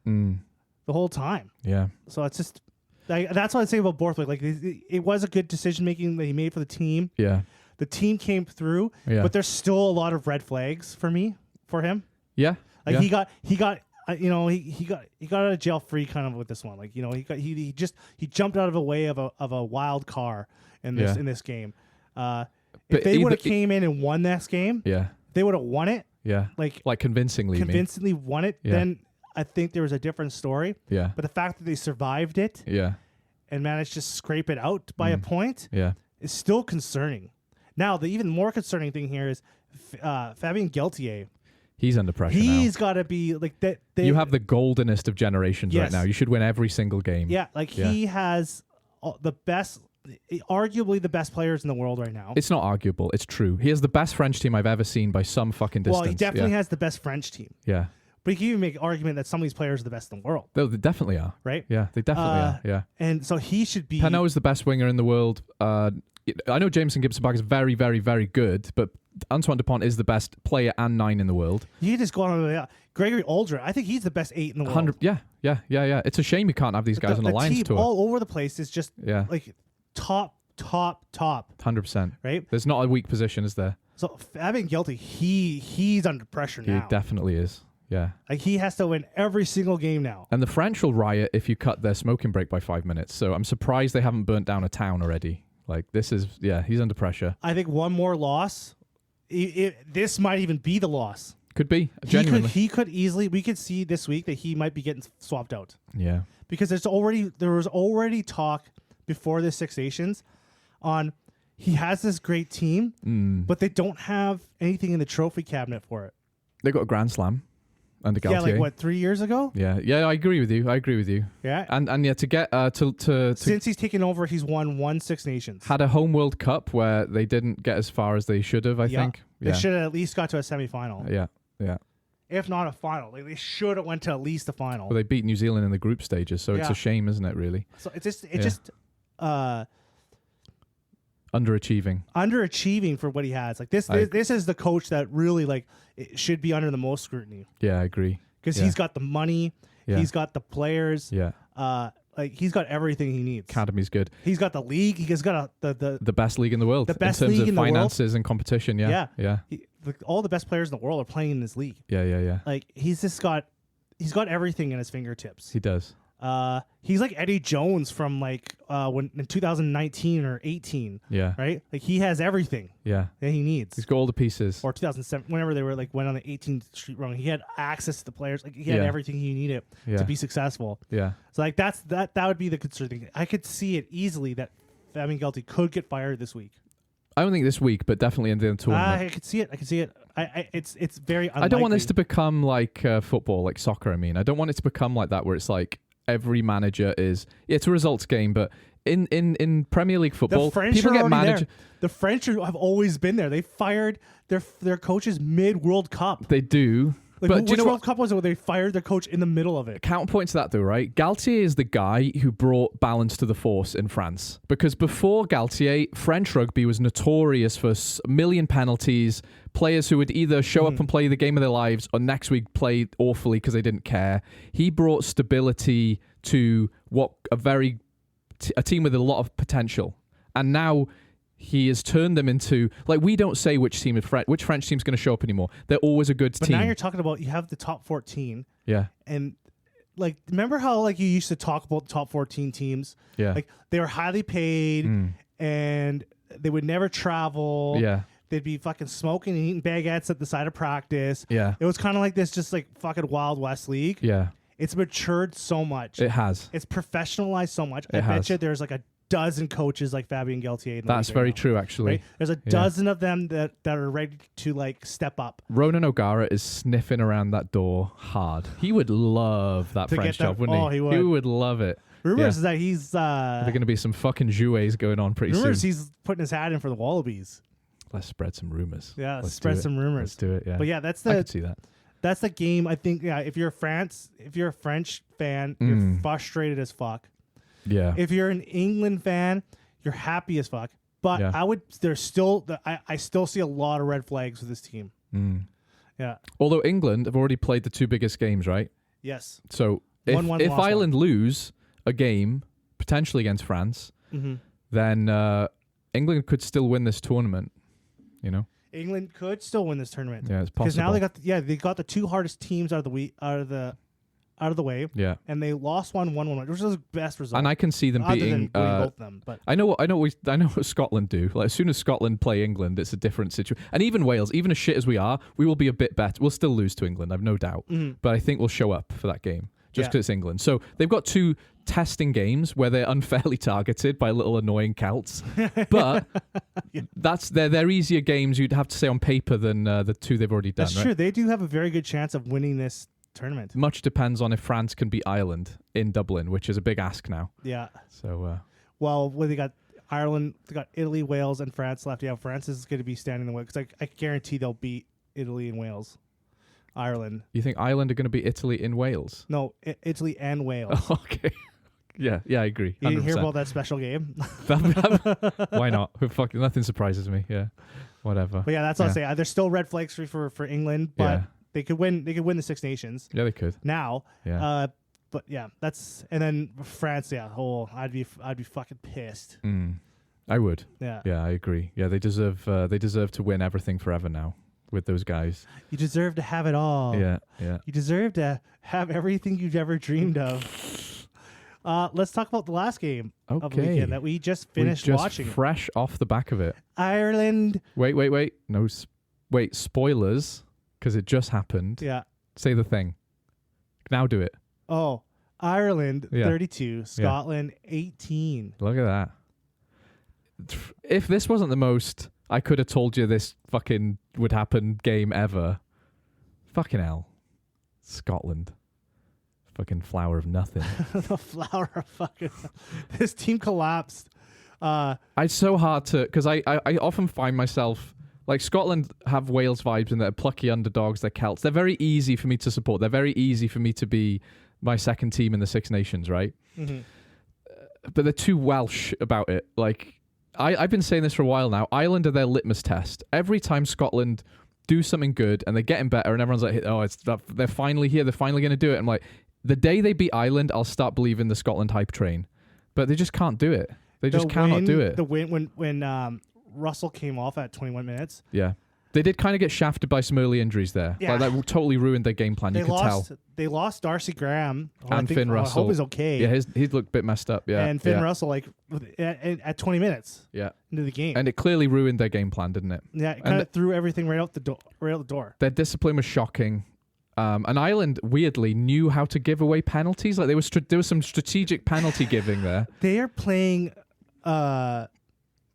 the whole time. Yeah. So it's just that's what I say about Borthwick. Like it was a good decision making that he made for the team. Yeah. The team came through, but there's still a lot of red flags for him. Yeah. Like he got he got out of jail free kind of with this one. Like, he jumped out of a way of a wild car in this game. If they would have came in and won this game, they would have won it. Yeah. Like convincingly won it, then I think there was a different story. Yeah. But the fact that they survived it and managed to scrape it out by a point is still concerning. Now, the even more concerning thing here is Fabien Galtier. He's under pressure He's got to be like that. You have the goldenest of generations right now. You should win every single game. Yeah, he has the best, arguably the best players in the world right now. It's not arguable. It's true. He has the best French team I've ever seen by some fucking distance. Well, he definitely has the best French team. Yeah. But you can even make an argument that some of these players are the best in the world. They definitely are. Right? Yeah, they definitely are. Yeah. And so he should be... Penaud is the best winger in the world. I know Jameson Gibson-Park is very, very, very good, but Antoine Dupont is the best player and 9 in the world. You just go on. Gregory Aldred, I think he's the best 8 in the world. Yeah. It's a shame you can't have these guys on the Lions tour. All over the place is just like top. 100%. Right? There's not a weak position, is there? So Fabien Galtier, he's under pressure now. He definitely is. Yeah. Like he has to win every single game now. And the French will riot if you cut their smoking break by 5 minutes. So I'm surprised they haven't burnt down a town already. Like this is, he's under pressure. I think one more loss, this might even be the loss. Could be. Genuinely. He could easily. We could see this week that he might be getting swapped out. Yeah. Because there was already talk before the Six Nations on he has this great team, but they don't have anything in the trophy cabinet for it. They got a Grand Slam under Galtier. Yeah, like what, 3 years ago? Yeah, I agree with you. Yeah, and yeah, to get to since he's taken over, he's won 1 Six Nations. Had a home World Cup where they didn't get as far as they should have. I think they should have at least got to a semifinal. Yeah. If not a final, like they should have went to at least a final. Well, they beat New Zealand in the group stages, so it's a shame, isn't it? Really. So it's just underachieving for what he has. Like this is the coach that really like it should be under the most scrutiny. Yeah, I agree. Because he's got the money, he's got the players. Yeah. Like he's got everything he needs. Academy's good. He's got the league. He's got the best league in the world. The best in terms league in of the finances and competition. Yeah. All the best players in the world are playing in this league. Yeah. Like he's got everything in his fingertips. He does. He's like Eddie Jones from like when in 2019 or 18. Yeah. Right? Like he has everything. Yeah. That he needs. He's got all the pieces. Or 2007, whenever they were like went on the 18th Street run, he had access to the players. Like he had everything he needed to be successful. Yeah. So like that would be the concern thing. I could see it easily that Fabian Galtier could get fired this week. I don't think this week, but definitely in the tournament. I could see it. It's very unlikely. I don't want this to become like football, like soccer. I mean, I don't want it to become like that where it's like every manager is. It's a results game, but in Premier League football, people get managed. The French have always been there. They fired their coaches mid World Cup. They do. Like, but which World Cup was it where they fired their coach in the middle of it? Counterpoint to that, though, right? Galtier is the guy who brought balance to the force in France. Because before Galtier, French rugby was notorious for a million penalties, players who would either show up and play the game of their lives or next week play awfully because they didn't care. He brought stability to a team with a lot of potential. And now he has turned them into, like, we don't say which French team's going to show up anymore. They're always a good team. But now you're talking about, you have the top 14. Yeah. And, like, remember how, like, you used to talk about the top 14 teams? Yeah. Like, they were highly paid and they would never travel. Yeah. They'd be fucking smoking and eating baguettes at the side of practice. Yeah. It was kind of like this just, like, fucking Wild West League. Yeah. It's matured so much. It has. It's professionalized so much. I bet you there's, like, a dozen coaches like Fabian Galtier in the That's league very right true, actually. Right? There's a dozen of them that are ready to like step up. Ronan O'Gara is sniffing around that door hard. He would love that French job, wouldn't he? Oh, he would. He would love it. Rumors is that he's there are going to be some fucking jouets going on pretty soon. Rumors he's putting his hat in for the Wallabies. Let's spread some rumors. Yeah, let's spread some rumors. Let's do it. Yeah. But yeah, I could see that. That's the game. I think. Yeah, if you're a French fan, you're frustrated as fuck. Yeah. If you're an England fan, you're happy as fuck. But I still see a lot of red flags with this team. Yeah. Although England have already played the two biggest games, right? Yes. So if Ireland lose a game potentially against France, then England could still win this tournament. You know, England could still win this tournament. Yeah, it's possible. Because now they got the two hardest teams out of the way. Yeah. And they lost 1-1, which was the best result. And I can see them beating both of them. But I know what Scotland do. Like as soon as Scotland play England, it's a different situation. And even Wales, even as shit as we are, we will be a bit better. We'll still lose to England, I've no doubt. But I think we'll show up for that game just because it's England. So they've got two testing games where they're unfairly targeted by little annoying Celts. But they're easier games, you'd have to say, on paper than the two they've already done. That's true. They do have a very good chance of winning this tournament. Much depends on if France can beat Ireland in Dublin, which is a big ask now. Yeah. So they got Ireland, they got Italy, Wales, and France left. Yeah, France is going to be standing in the way because I guarantee they'll beat Italy and Wales. Ireland. You think Ireland are going to beat Italy in Wales? No, Italy and Wales. Okay. Yeah, I agree. 100%. You didn't hear about that special game? Why not? Fuck, nothing surprises me. Yeah, whatever. But yeah, that's all I say. There's still red flags for England, but they could win. They could win the Six Nations. Yeah, they could. Now. Yeah. But yeah, and then France. Yeah. I'd be fucking pissed. I would. Yeah. Yeah, I agree. Yeah, they deserve to win everything forever now with those guys. You deserve to have it all. Yeah. You deserve to have everything you've ever dreamed of. Let's talk about the last game of the weekend that we just finished watching. Fresh off the back of it. Ireland. Wait. No. Wait. Spoilers. because it just happened. Yeah. Say the thing. Now do it. Oh, Ireland 32, Scotland 18. Look at that. If this wasn't the most I could have told you this fucking would happen game ever, fucking hell. Scotland. Fucking flower of nothing. The flower of fucking... This team collapsed. It's so hard to... Because I often find myself... Like, Scotland have Wales vibes and they're plucky underdogs, they're Celts. They're very easy for me to support. They're very easy for me to be my second team in the Six Nations, right? Mm-hmm. But they're too Welsh about it. Like, I've been saying this for a while now. Ireland are their litmus test. Every time Scotland do something good and they're getting better and everyone's like, oh, they're finally here. They're finally going to do it. I'm like, the day they beat Ireland, I'll start believing the Scotland hype train. But they just can't do it. They just cannot do it. The win when Russell came off at 21 minutes. Yeah. They did kind of get shafted by some early injuries there. Yeah. Like, that totally ruined their game plan. You could tell. They lost Darcy Graham. And Finn Russell. I hope he's okay. Yeah, he's looked a bit messed up. Yeah. And Finn Russell, like, at 20 minutes into the game. And it clearly ruined their game plan, didn't it? Yeah, it kind of threw everything right out the door. Their discipline was shocking. And Ireland, weirdly, knew how to give away penalties. Like, there was some strategic penalty giving there. They are playing...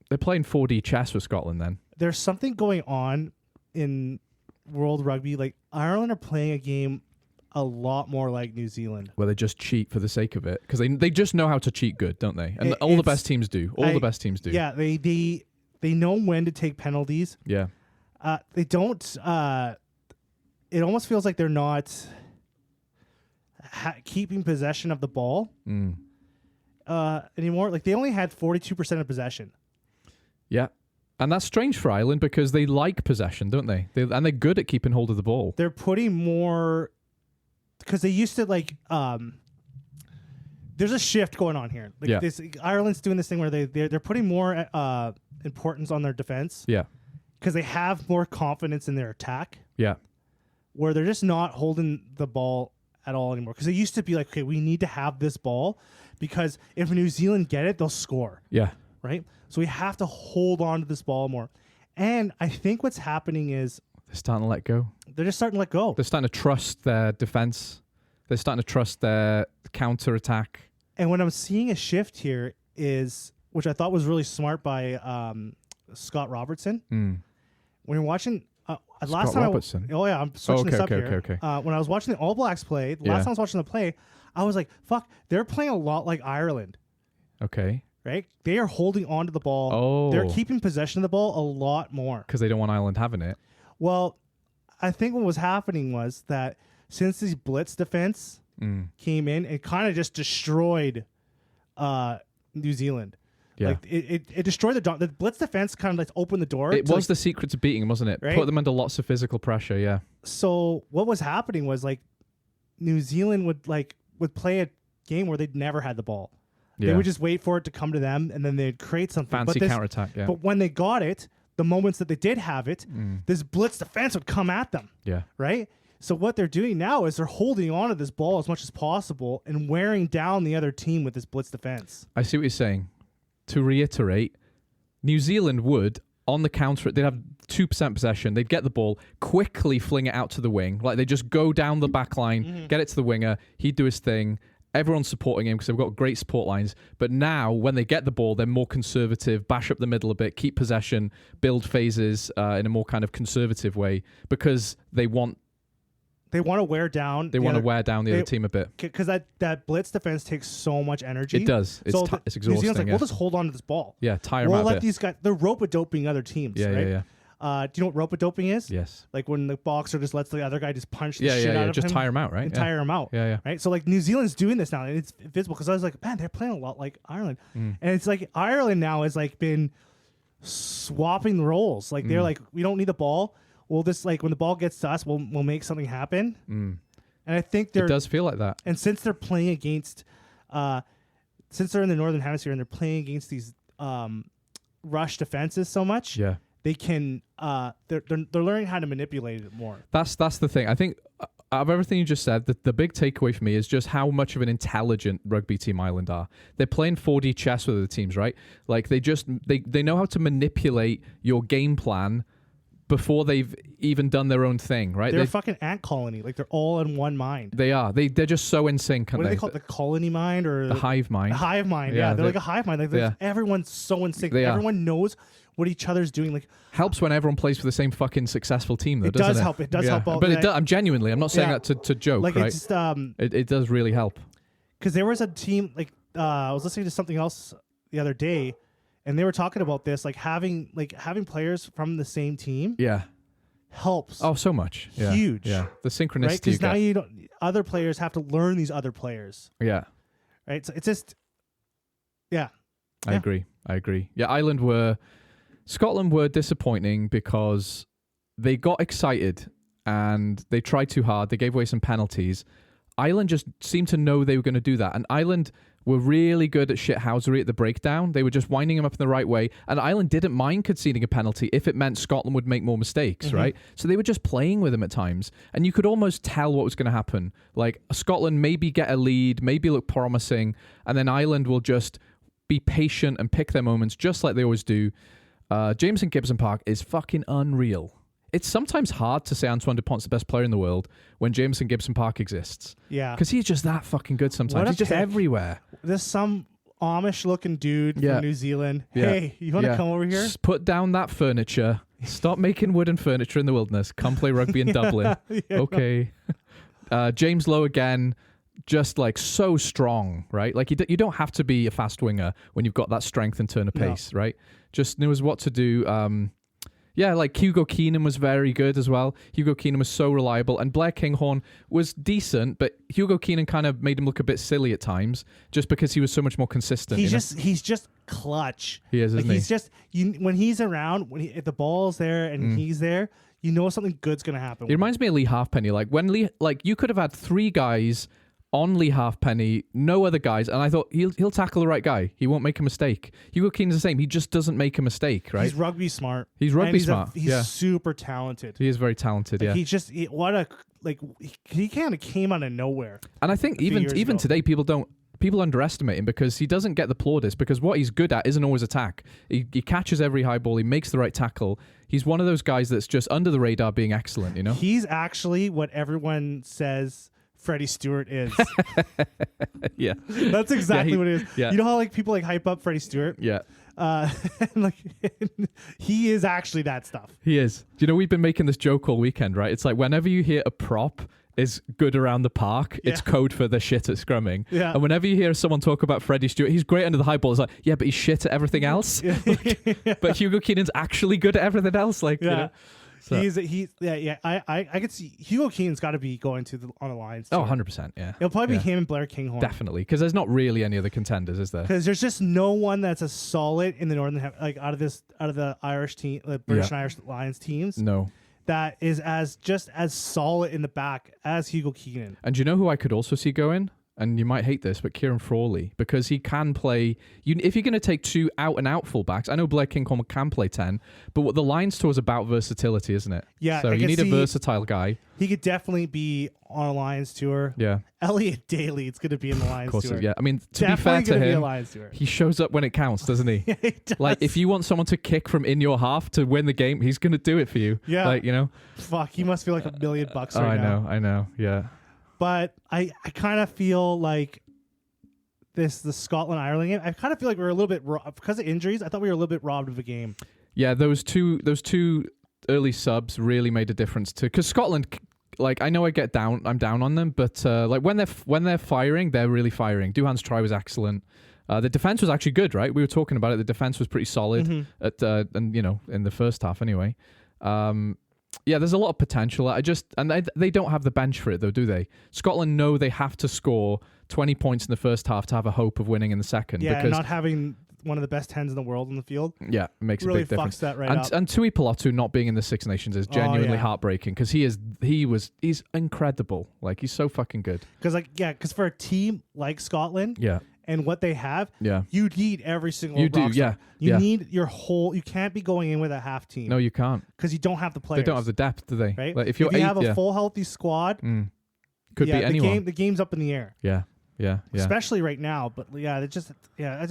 They're playing 4D chess with Scotland then. There's something going on in World Rugby. Like, Ireland are playing a game a lot more like New Zealand. Where they just cheat for the sake of it. Because they just know how to cheat good, don't they? And all the best teams do. The best teams do. Yeah, they know when to take penalties. Yeah. They don't... it almost feels like they're not keeping possession of the ball anymore. Like, they only had 42% of possession. Yeah. And that's strange for Ireland because they like possession, don't they? And they're good at keeping hold of the ball. They're putting more... Because they used to, like... there's a shift going on here. Like Ireland's doing this thing where they're putting more importance on their defense. Yeah. Because they have more confidence in their attack. Yeah. Where they're just not holding the ball at all anymore. Because they used to be like, okay, we need to have this ball because if New Zealand get it, they'll score. Yeah. Right? So we have to hold on to this ball more. And I think what's happening is... They're starting to let go. They're just starting to let go. They're starting to trust their defense. They're starting to trust their counter-attack. And what I'm seeing a shift here is, which I thought was really smart by Scott Robertson. When you're watching... last time Robertson. I'm switching this up here. Okay. When I was watching the All Blacks play, last time I was watching the play, I was like, fuck, they're playing a lot like Ireland. Okay. Right? They are holding on to the ball. Oh. They're keeping possession of the ball a lot more. Because they don't want Ireland having it. Well, I think what was happening was that since these blitz defense came in, it kind of just destroyed New Zealand. Yeah. Like it destroyed the blitz defense kind of like opened the door. It was the secret to beating them, wasn't it? Right? Put them under lots of physical pressure, yeah. So what was happening was like New Zealand would play a game where they'd never had the ball. Yeah. They would just wait for it to come to them and then they'd create something. Fancy counterattack, yeah. But when they got it, the moments that they did have it, this blitz defense would come at them. Yeah. Right? So what they're doing now is they're holding on to this ball as much as possible and wearing down the other team with this blitz defense. I see what you're saying. To reiterate, New Zealand would, on the counter, they'd have 2% possession. They'd get the ball, quickly fling it out to the wing. Like, they just go down the back line, get it to the winger. He'd do his thing. Everyone's supporting him because they've got great support lines. But now, when they get the ball, they're more conservative, bash up the middle a bit, keep possession, build phases in a more kind of conservative way because they want to wear down. They want to wear down the other team a bit because that blitz defense takes so much energy. It does. It's exhausting. New Zealand's like, we'll just hold on to this ball. Yeah, tire them out. We'll let these guys. They're rope-a-doping other teams. Yeah, right? yeah. Do you know what rope-a-doping is? Yes. Like when the boxer just lets the other guy just punch the shit out of him. Just tire him out, right? And tire him out. Yeah, yeah. Right. So like New Zealand's doing this now, and it's visible because I was like, man, they're playing a lot like Ireland, and it's like Ireland now has like been swapping roles. Like they're like, we don't need the ball. We'll just like when the ball gets to us, we'll make something happen. And I think it does feel like that. And since they're playing against, since they're in the Northern Hemisphere and they're playing against these rush defenses so much, they can they're learning how to manipulate it more. That's the thing. I think out of everything you just said, the big takeaway for me is just how much of an intelligent rugby team Ireland are. They're playing 4D chess with other teams, right? Like they know how to manipulate your game plan before they've even done their own thing, right? They're a fucking ant colony. Like, they're all in one mind. They are. They're just so in sync. What do they call it? The colony mind or the hive mind? The hive mind. Yeah, they're like a hive mind. Like, everyone's so in sync. Everyone knows what each other's doing. Like, helps when everyone plays for the same fucking successful team, though. It does help. It does help. But it does, I'm genuinely. I'm not saying that to joke. Like, right? it's just it does really help. Because there was a team like I was listening to something else the other day, and they were talking about this, like having players from the same team. Yeah. Helps. Oh, so much. Yeah. Huge. Yeah. The synchronicity. Right? Because now other players have to learn these other players. Yeah. Right. So it's just. Yeah. I agree. Yeah. Scotland were disappointing because they got excited and they tried too hard. They gave away some penalties. Ireland just seemed to know they were going to do that. And Ireland were really good at shithousery at the breakdown. They were just winding them up in the right way. And Ireland didn't mind conceding a penalty if it meant Scotland would make more mistakes, right? So they were just playing with them at times. And you could almost tell what was going to happen. Like, Scotland maybe get a lead, maybe look promising, and then Ireland will just be patient and pick their moments just like they always do. Jameson Gibson Park is fucking unreal. It's sometimes hard to say Antoine Dupont's the best player in the world when Jameson Gibson Park exists. Yeah. Because he's just that fucking good sometimes. He's just everywhere. There's some Amish-looking dude from New Zealand. Yeah. Hey, you want to come over here? Just put down that furniture. Stop making wooden furniture in the wilderness. Come play rugby in Dublin. Okay. James Lowe again, just like so strong, right? Like you don't have to be a fast winger when you've got that strength and turn of pace, right? Just knows what to do. Yeah, like Hugo Keenan was very good as well. Hugo Keenan was so reliable. And Blair Kinghorn was decent, but Hugo Keenan kind of made him look a bit silly at times just because he was so much more consistent. He's just clutch. He is, isn't he? He's just, when he's around, if the ball's there and he's there, you know something good's going to happen. It reminds me of Lee Halfpenny. Like, when you could have had 3 guys on Lee Halfpenny, no other guys, and I thought he'll tackle the right guy. He won't make a mistake. Hugo Keenan's the same. He just doesn't make a mistake, right? He's rugby smart. He's smart. He's super talented. He is very talented. He just he kind of came out of nowhere. And I think even today people underestimate him because he doesn't get the plaudits because what he's good at isn't always attack. He catches every high ball. He makes the right tackle. He's one of those guys that's just under the radar being excellent. He's actually what everyone says Freddie Stewart is. Yeah. That's exactly what it is. Yeah. You know how people hype up Freddie Stewart? Yeah. He is actually that stuff. He is. We've been making this joke all weekend, right? It's like whenever you hear a prop is good around the park, it's code for the shit at scrumming. Yeah. And whenever you hear someone talk about Freddie Stewart, he's great under the high ball. It's like, yeah, but he's shit at everything else. But Hugo Keenan's actually good at everything else. So. I could see Hugo Keenan's got to be going on the Lions. Oh, 100%. Yeah. It'll probably be him and Blair Kinghorn. Definitely, because there's not really any other contenders, is there? Because there's just no one that's as solid in the Northern, out of the Irish team, the British and Irish Lions teams. No. That is as solid in the back as Hugo Keenan. And do you know who I could also see going? And you might hate this, but Kieran Frawley, because he can play. If you're going to take 2 out-and-out fullbacks, I know Blair Kinghorn can play 10, but what the Lions tour is about versatility, isn't it? Yeah. So you need a versatile guy. He could definitely be on a Lions tour. Yeah. Elliot Daly, it's going to be in the Lions tour. Of course, yeah. I mean, to definitely be fair to him, he shows up when it counts, doesn't he? Yeah, he does. Like, if you want someone to kick from in your half to win the game, he's going to do it for you. Yeah. Fuck, he must feel like $1 million right now. I know. Yeah. But I kind of feel like the Scotland-Ireland game, I kind of feel like we were a little bit because of injuries. I thought we were a little bit robbed of a game. Yeah, those two early subs really made a difference too. Because Scotland, I know I'm down on them, but when they're firing, they're really firing. Duhan's try was excellent. The defense was actually good, right? We were talking about it. The defense was pretty solid in the first half anyway. Yeah, there's a lot of potential. They don't have the bench for it though, do they? Scotland know they have to score 20 points in the first half to have a hope of winning in the second. Yeah, because not having one of the best 10s in the world on the field. Yeah, it makes really a big difference. Fucks that right up. And Tui Pilotu not being in the Six Nations is genuinely heartbreaking because he's incredible. Like, he's so fucking good. Because for a team like Scotland, and what they have, you need every single. You do, yeah. You need your whole. You can't be going in with a half team. No, you can't, because you don't have the players. They don't have the depth, do they? Right. Like, if you have a full healthy squad, could be anyone. The game's up in the air. Yeah. Yeah. Especially right now. But I just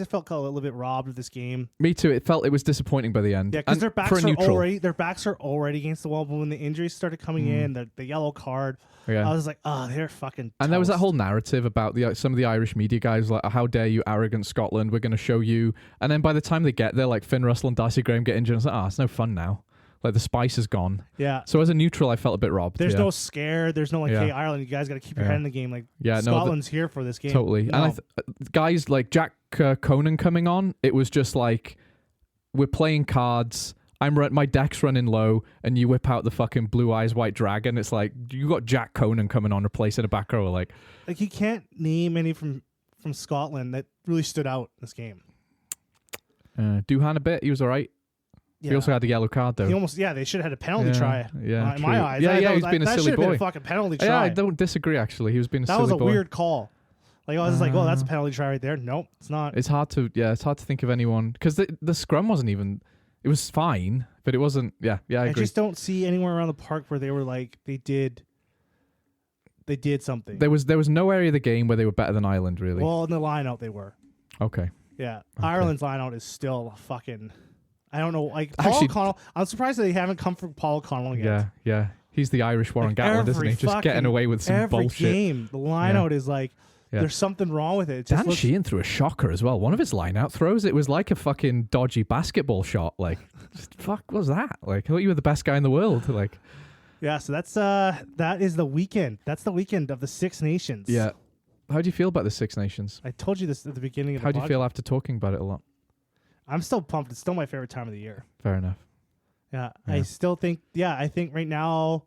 felt a little bit robbed of this game. Me too. It was disappointing by the end. Yeah, because their backs are already against the wall. But when the injuries started coming in, the yellow card, I was like, oh, they're fucking. And there was that whole narrative about some of the Irish media guys like, how dare you, arrogant Scotland? We're going to show you. And then by the time they get there, like Finn Russell and Darcy Graham get injured. And it's like, it's no fun now. Like the spice is gone. Yeah. So as a neutral, I felt a bit robbed. There's no scare. There's no hey, Ireland, you guys got to keep your head in the game. Like Scotland's here for this game. Totally. No. And guys like Jack Conan coming on, it was just like, we're playing cards. My deck's running low, and you whip out the fucking Blue Eyes White Dragon. It's like you got Jack Conan coming on, replacing a back row. Like you can't name any from Scotland that really stood out in this game. Doohan a bit. He was all right. Yeah. He also had the yellow card, though. They should have had a penalty try. Yeah, in my eyes. He was being a silly boy. That should have been a fucking penalty try. Yeah, I don't disagree, actually. He was being a silly boy. That was a weird call. Like, I was like, oh, that's a penalty try right there. Nope, it's not. It's hard to think of anyone. Because the scrum wasn't even... It was fine, but it wasn't... Yeah, I agree. I just don't see anywhere around the park where they were like, they did something. There was no area of the game where they were better than Ireland, really. Well, in the line-out, they were. Okay. Yeah. Okay. Ireland's line-out is still fucking... I don't know. Like, Paul O'Connell... I'm surprised that they haven't come for Paul O'Connell yet. Yeah. He's the Irish Warren Gatland, isn't he? Just getting away with some bullshit. Every game, the line-out is like... Yeah. There's something wrong with it. Dan Sheehan threw a shocker as well. One of his line-out throws, it was like a fucking dodgy basketball shot. Like, fuck, what was that? Like, I thought you were the best guy in the world. Like, yeah. So that is the weekend. That's the weekend of the Six Nations. Yeah. How do you feel about the Six Nations? I told you this at the beginning of the How do you feel after talking about it a lot? I'm still pumped. It's still my favorite time of the year. Fair enough. Yeah. I still think. Yeah, I think right now.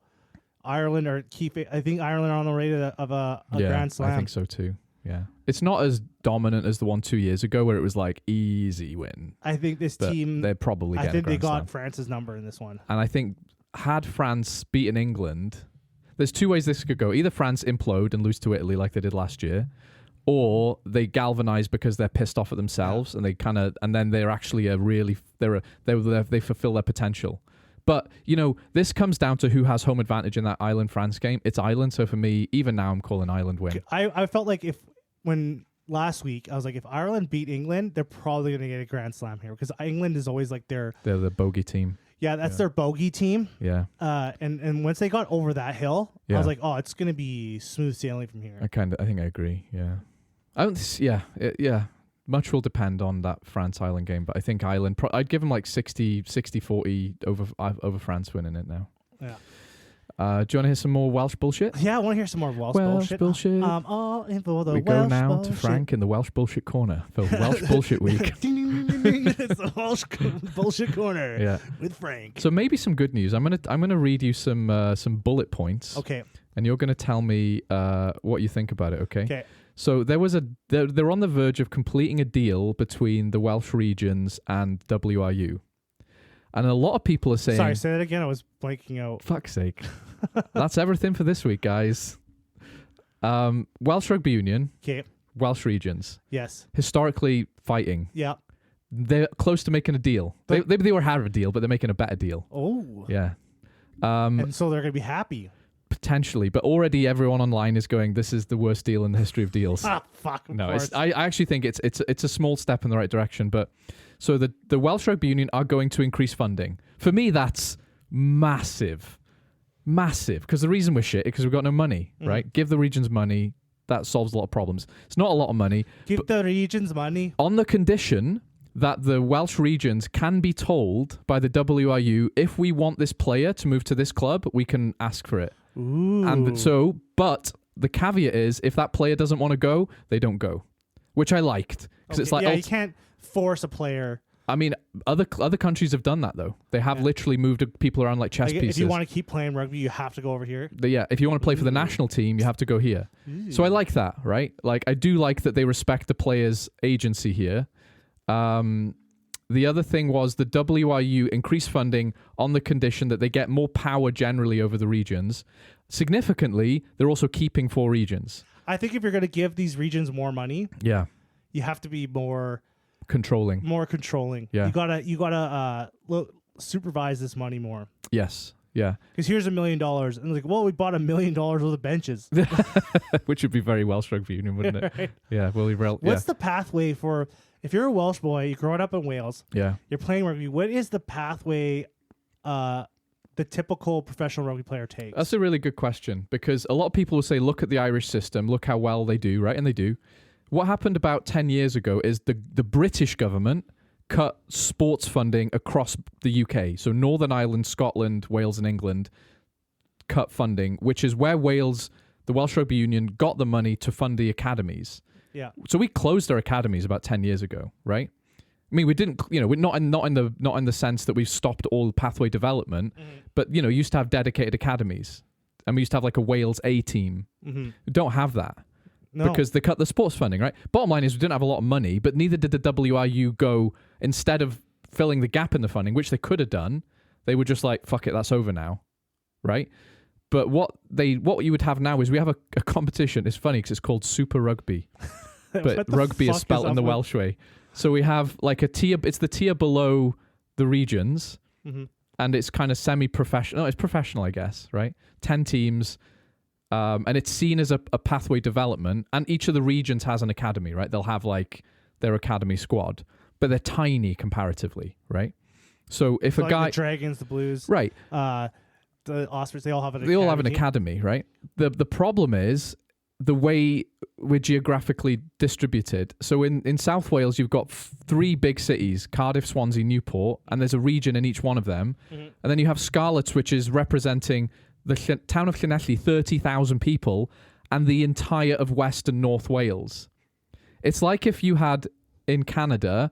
Ireland are I think Ireland are on the way of a Grand Slam. I think so too. Yeah, it's not as dominant as the one 2 years ago where it was like easy win. I think this team. They're probably. I think they got Slam. France's number in this one. And I think had France beaten England, there's two ways this could go. Either France implode and lose to Italy like they did last year, or they galvanize because they're pissed off at themselves and they and then they're actually they fulfill their potential. But, this comes down to who has home advantage in that Ireland-France game. It's Ireland, so for me, even now, I'm calling Ireland win. I felt like when last week, I was like, if Ireland beat England, they're probably going to get a Grand Slam here because England is always like they're the bogey team. Yeah, that's their bogey team. Yeah. And once they got over that hill, I was like, oh, it's going to be smooth sailing from here. I think I agree, yeah. Much will depend on that France-Ireland game, but I think Ireland... I'd give them like 60-40 over France winning it now. Yeah. Do you want to hear some more Welsh bullshit? Yeah, I want to hear some more Welsh bullshit. All in for the we Welsh go now bullshit. To Frank in the Welsh Bullshit Corner for Welsh Bullshit Week. It's the Welsh Bullshit Corner with Frank. So maybe some good news. I'm gonna read you some bullet points. Okay. And you're gonna tell me what you think about it. Okay. Okay. So they're on the verge of completing a deal between the Welsh regions and WRU. And a lot of people are saying... Sorry, say that again. I was blanking out. Fuck's sake. That's everything for this week, guys. Welsh Rugby Union. Okay. Welsh regions. Yes. Historically fighting. Yeah. They're close to making a deal. They were had a deal, but they're making a better deal. Oh. Yeah. And so they're going to be happy. Potentially, but already everyone online is going, this is the worst deal in the history of deals. Fuck. No, I actually think it's a small step in the right direction. But so the Welsh Rugby Union are going to increase funding. For me, that's massive. Because the reason we're shit is because we've got no money, right? Give the regions money. That solves a lot of problems. It's not a lot of money. Give the regions money. On the condition that the Welsh regions can be told by the WRU, if we want this player to move to this club, we can ask for it. Ooh. And so, but the caveat is, if that player doesn't want to go, they don't go, which I liked because it's like, you can't force a player. I mean, other countries have done that though. They have literally moved people around like chess pieces. If you want to keep playing rugby, you have to go over here. If you want to play for the national team, you have to go here. Ooh. So I like that, right? Like I do like that they respect the player's agency here. The other thing was the WRU increased funding on the condition that they get more power generally over the regions. Significantly, they're also keeping 4 regions. I think if you're going to give these regions more money, you have to be more controlling. Yeah. You gotta supervise this money more. Yes. Yeah. Because here's $1 million. And like, well, we bought $1 million worth of benches. Which would be very Welsh rugby union, wouldn't it? Right. Yeah. What's the pathway for, if you're a Welsh boy, you're growing up in Wales, you're playing rugby, what is the pathway the typical professional rugby player takes? That's a really good question, because a lot of people will say, look at the Irish system, look how well they do, right? And they do. What happened about 10 years ago is the British government cut sports funding across the UK. So Northern Ireland, Scotland, Wales and England cut funding, which is where Wales, the Welsh Rugby Union, got the money to fund the academies. Yeah. So we closed our academies about 10 years ago, right? I mean, we didn't, we're not in the sense that we've stopped all pathway development, but used to have dedicated academies, and we used to have like a Wales A team. We don't have that because they cut the sports funding, right? Bottom line is we didn't have a lot of money, but neither did the WRU go. Instead of filling the gap in the funding, which they could have done, they were just like, "Fuck it, that's over now," right? But what you would have now is we have a competition. It's funny because it's called Super Rugby, but rugby is spelt in the Welsh way. So we have like a tier. It's the tier below the regions, and it's kind of semi-professional. No, it's professional, I guess, right? 10 teams, and it's seen as a pathway development. And each of the regions has an academy, right? They'll have like their academy squad, but they're tiny comparatively, right? So if so a like guy, the Dragons, the Blues, right, the Ospreys, they all have an academy, right? The problem is the way we're geographically distributed. So in South Wales, you've got 3 big cities, Cardiff, Swansea, Newport, and there's a region in each one of them. And then you have Scarlets, which is representing the town of Llanelli, 30,000 people, and the entire of West and North Wales. It's like if you had, in Canada,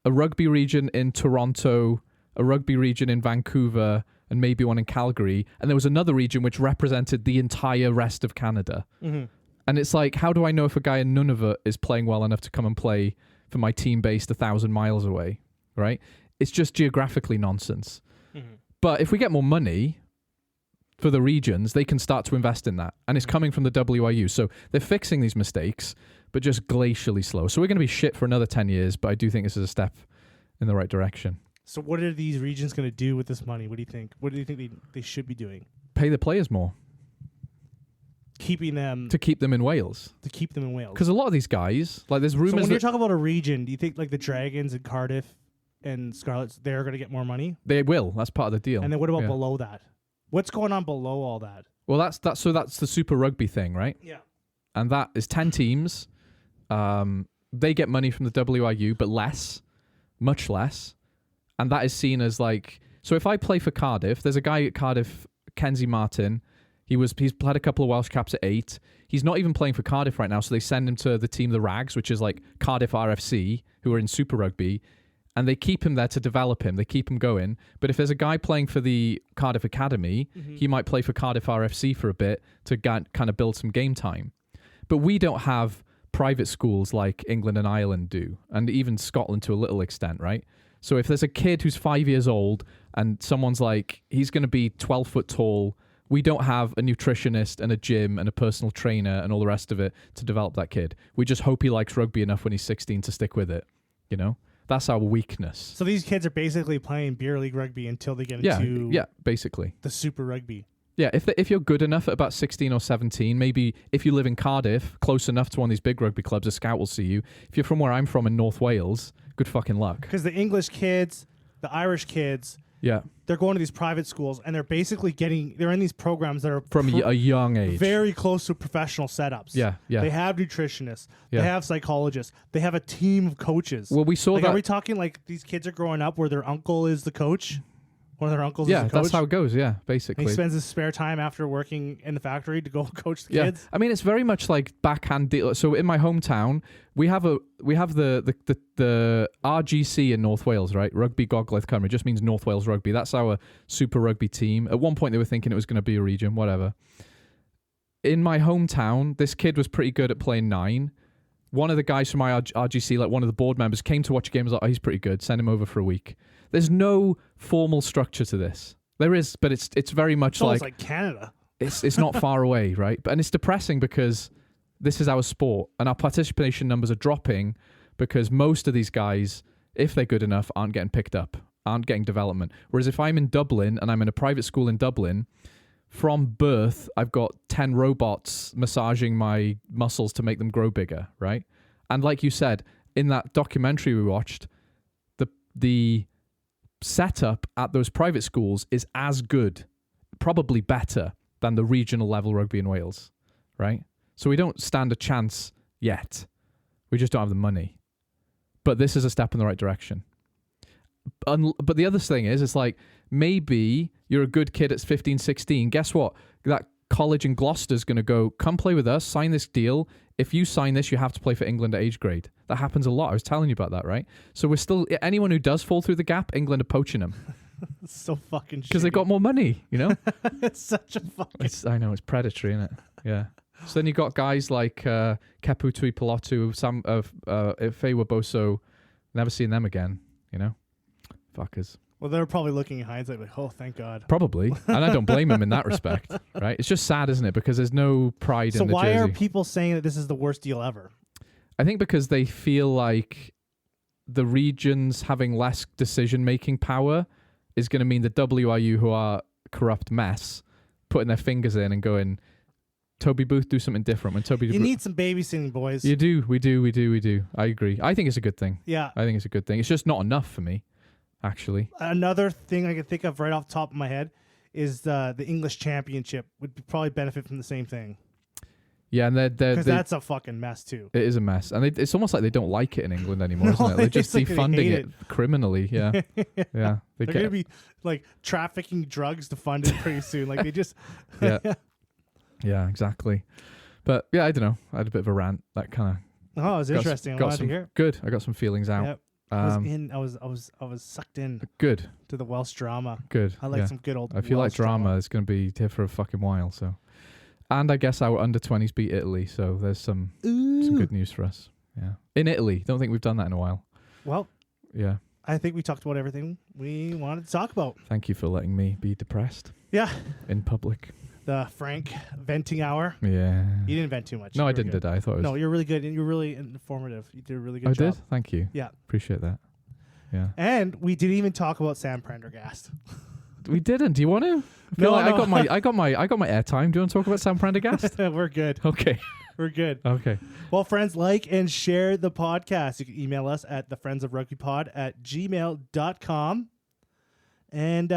a rugby region in Toronto, a rugby region in Vancouver, and maybe one in Calgary, and there was another region which represented the entire rest of Canada. And it's like, how do I know if a guy in Nunavut is playing well enough to come and play for my team based 1,000 miles away, right? It's just geographically nonsense. But if we get more money for the regions, they can start to invest in that. And it's coming from the WRU. So they're fixing these mistakes, but just glacially slow. So we're going to be shit for another 10 years, but I do think this is a step in the right direction. So what are these regions going to do with this money? What do you think? What do you think they should be doing? Pay the players more. Keeping them... To keep them in Wales. To keep them in Wales. Because a lot of these guys, like there's rumors... So when you're talking about a region, do you think like the Dragons and Cardiff and Scarlets, they're going to get more money? They will. That's part of the deal. And then what about below that? What's going on below all that? Well, that's the Super Rugby thing, right? Yeah. And that is 10 teams. They get money from the WRU, but less. Much less. And that is seen as like... So if I play for Cardiff, there's a guy at Cardiff, Kenzie Martin. He's had a couple of Welsh caps at 8. He's not even playing for Cardiff right now, so they send him to the team, the Rags, which is like Cardiff RFC, who are in Super Rugby. And they keep him there to develop him. They keep him going. But if there's a guy playing for the Cardiff Academy, he might play for Cardiff RFC for a bit to kind of build some game time. But we don't have private schools like England and Ireland do, and even Scotland to a little extent, right? So if there's a kid who's 5 years old and someone's like, he's going to be 12 foot tall, we don't have a nutritionist and a gym and a personal trainer and all the rest of it to develop that kid. We just hope he likes rugby enough when he's 16 to stick with it, you know? That's our weakness. So these kids are basically playing beer league rugby until they get into basically the Super Rugby. Yeah, if you're good enough at about 16 or 17, maybe if you live in Cardiff, close enough to one of these big rugby clubs, a scout will see you. If you're from where I'm from in North Wales, good fucking luck. Because the English kids, the Irish kids, they're going to these private schools and they're basically they're in these programs that are from a young age, very close to professional setups. Yeah. They have nutritionists, they have psychologists, they have a team of coaches. Well, we saw like, that. Are we talking like these kids are growing up where their uncle is the coach? One of their uncles is the coach? Yeah, that's how it goes, basically. And he spends his spare time after working in the factory to go coach the kids. I mean, it's very much like backhand deal. So in my hometown, we have the RGC in North Wales, right? Rugby Gogledd Cymru. It just means North Wales Rugby. That's our Super Rugby team. At one point, they were thinking it was going to be a region, whatever. In my hometown, this kid was pretty good at playing 9. One of the guys from my RGC, like one of the board members, came to watch a game and was like, oh, he's pretty good. Send him over for a week. There's no formal structure to this. There is, but it's very much like Canada. It's not far away, right? And it's depressing because this is our sport and our participation numbers are dropping because most of these guys, if they're good enough, aren't getting picked up. aren't getting development. Whereas if I'm in Dublin and I'm in a private school in Dublin, from birth, I've got 10 robots massaging my muscles to make them grow bigger, right? And like you said, in that documentary we watched, the setup at those private schools is as good, probably better, than the regional level rugby in Wales, right? So we don't stand a chance yet. We just don't have the money. But this is a step in the right direction. But the other thing is, it's like, maybe you're a good kid at 15, 16. Guess what? That college in Gloucester's going to go, come play with us, sign this deal. If you sign this, you have to play for England at age grade. That happens a lot. I was telling you about that, right? So we're still, anyone who does fall through the gap, England are poaching them. It's so fucking shitty. Because they got more money, you know? It's such a fucking... I know, it's predatory, isn't it? Yeah. So then you got guys like Kepu Tuipulotu, some of Ife Waboso, never seen them again, you know? Fuckers. Well, they're probably looking in hindsight like, oh, thank God. Probably. And I don't blame them in that respect, right? It's just sad, isn't it? Because there's no pride in the jersey. So why are people saying that this is the worst deal ever? I think because they feel like the regions having less decision-making power is going to mean the WRU, who are a corrupt mess, putting their fingers in and going, Toby Booth, do something different. When Toby, you need some babysitting, boys. You do. We do. I agree. I think it's a good thing. Yeah. I think it's a good thing. It's just not enough for me, actually. Another thing I can think of right off the top of my head is the English Championship would probably benefit from the same thing. Yeah, and because that's a fucking mess too. It is a mess, and it's almost like they don't like it in England anymore, isn't it? They're just defunding it criminally. Yeah, yeah. They're going to be like trafficking drugs to fund it pretty soon. Like they just. Yeah. Yeah, exactly. But yeah, I don't know. I had a bit of a rant. That kind of. Oh, it was interesting. I wanted to hear. Good. I got some feelings out. Yep. I was sucked in. Good. To the Welsh drama. Good. I like some good old. If you Welsh like drama, it's going to be here for a fucking while. So, and I guess our under-20s beat Italy, so there's some good news for us. Yeah, in Italy. Don't think we've done that in a while. Well. Yeah. I think we talked about everything we wanted to talk about. Thank you for letting me be depressed. Yeah. In public. The Frank venting hour. Yeah. You didn't vent too much. No, I didn't, did I? I thought it was... No, you're really good and you're really informative. You did a really good job. I did? Thank you. Yeah. Appreciate that. Yeah. And we didn't even talk about Sam Prendergast. We didn't. Do you want to? No, I got my airtime. Do you want to talk about Sam Prendergast? We're good. Okay. We're good. Okay. Well, friends, like and share the podcast. You can email us at thefriendsofrugbypod@gmail.com. And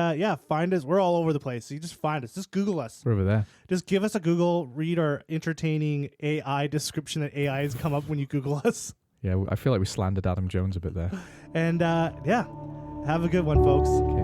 find us. We're all over the place. So you just find us. Just Google us. We're over there. Just give us a Google. Read our entertaining AI description that AI has come up when you Google us. Yeah, I feel like we slandered Adam Jones a bit there. And have a good one, folks. Okay.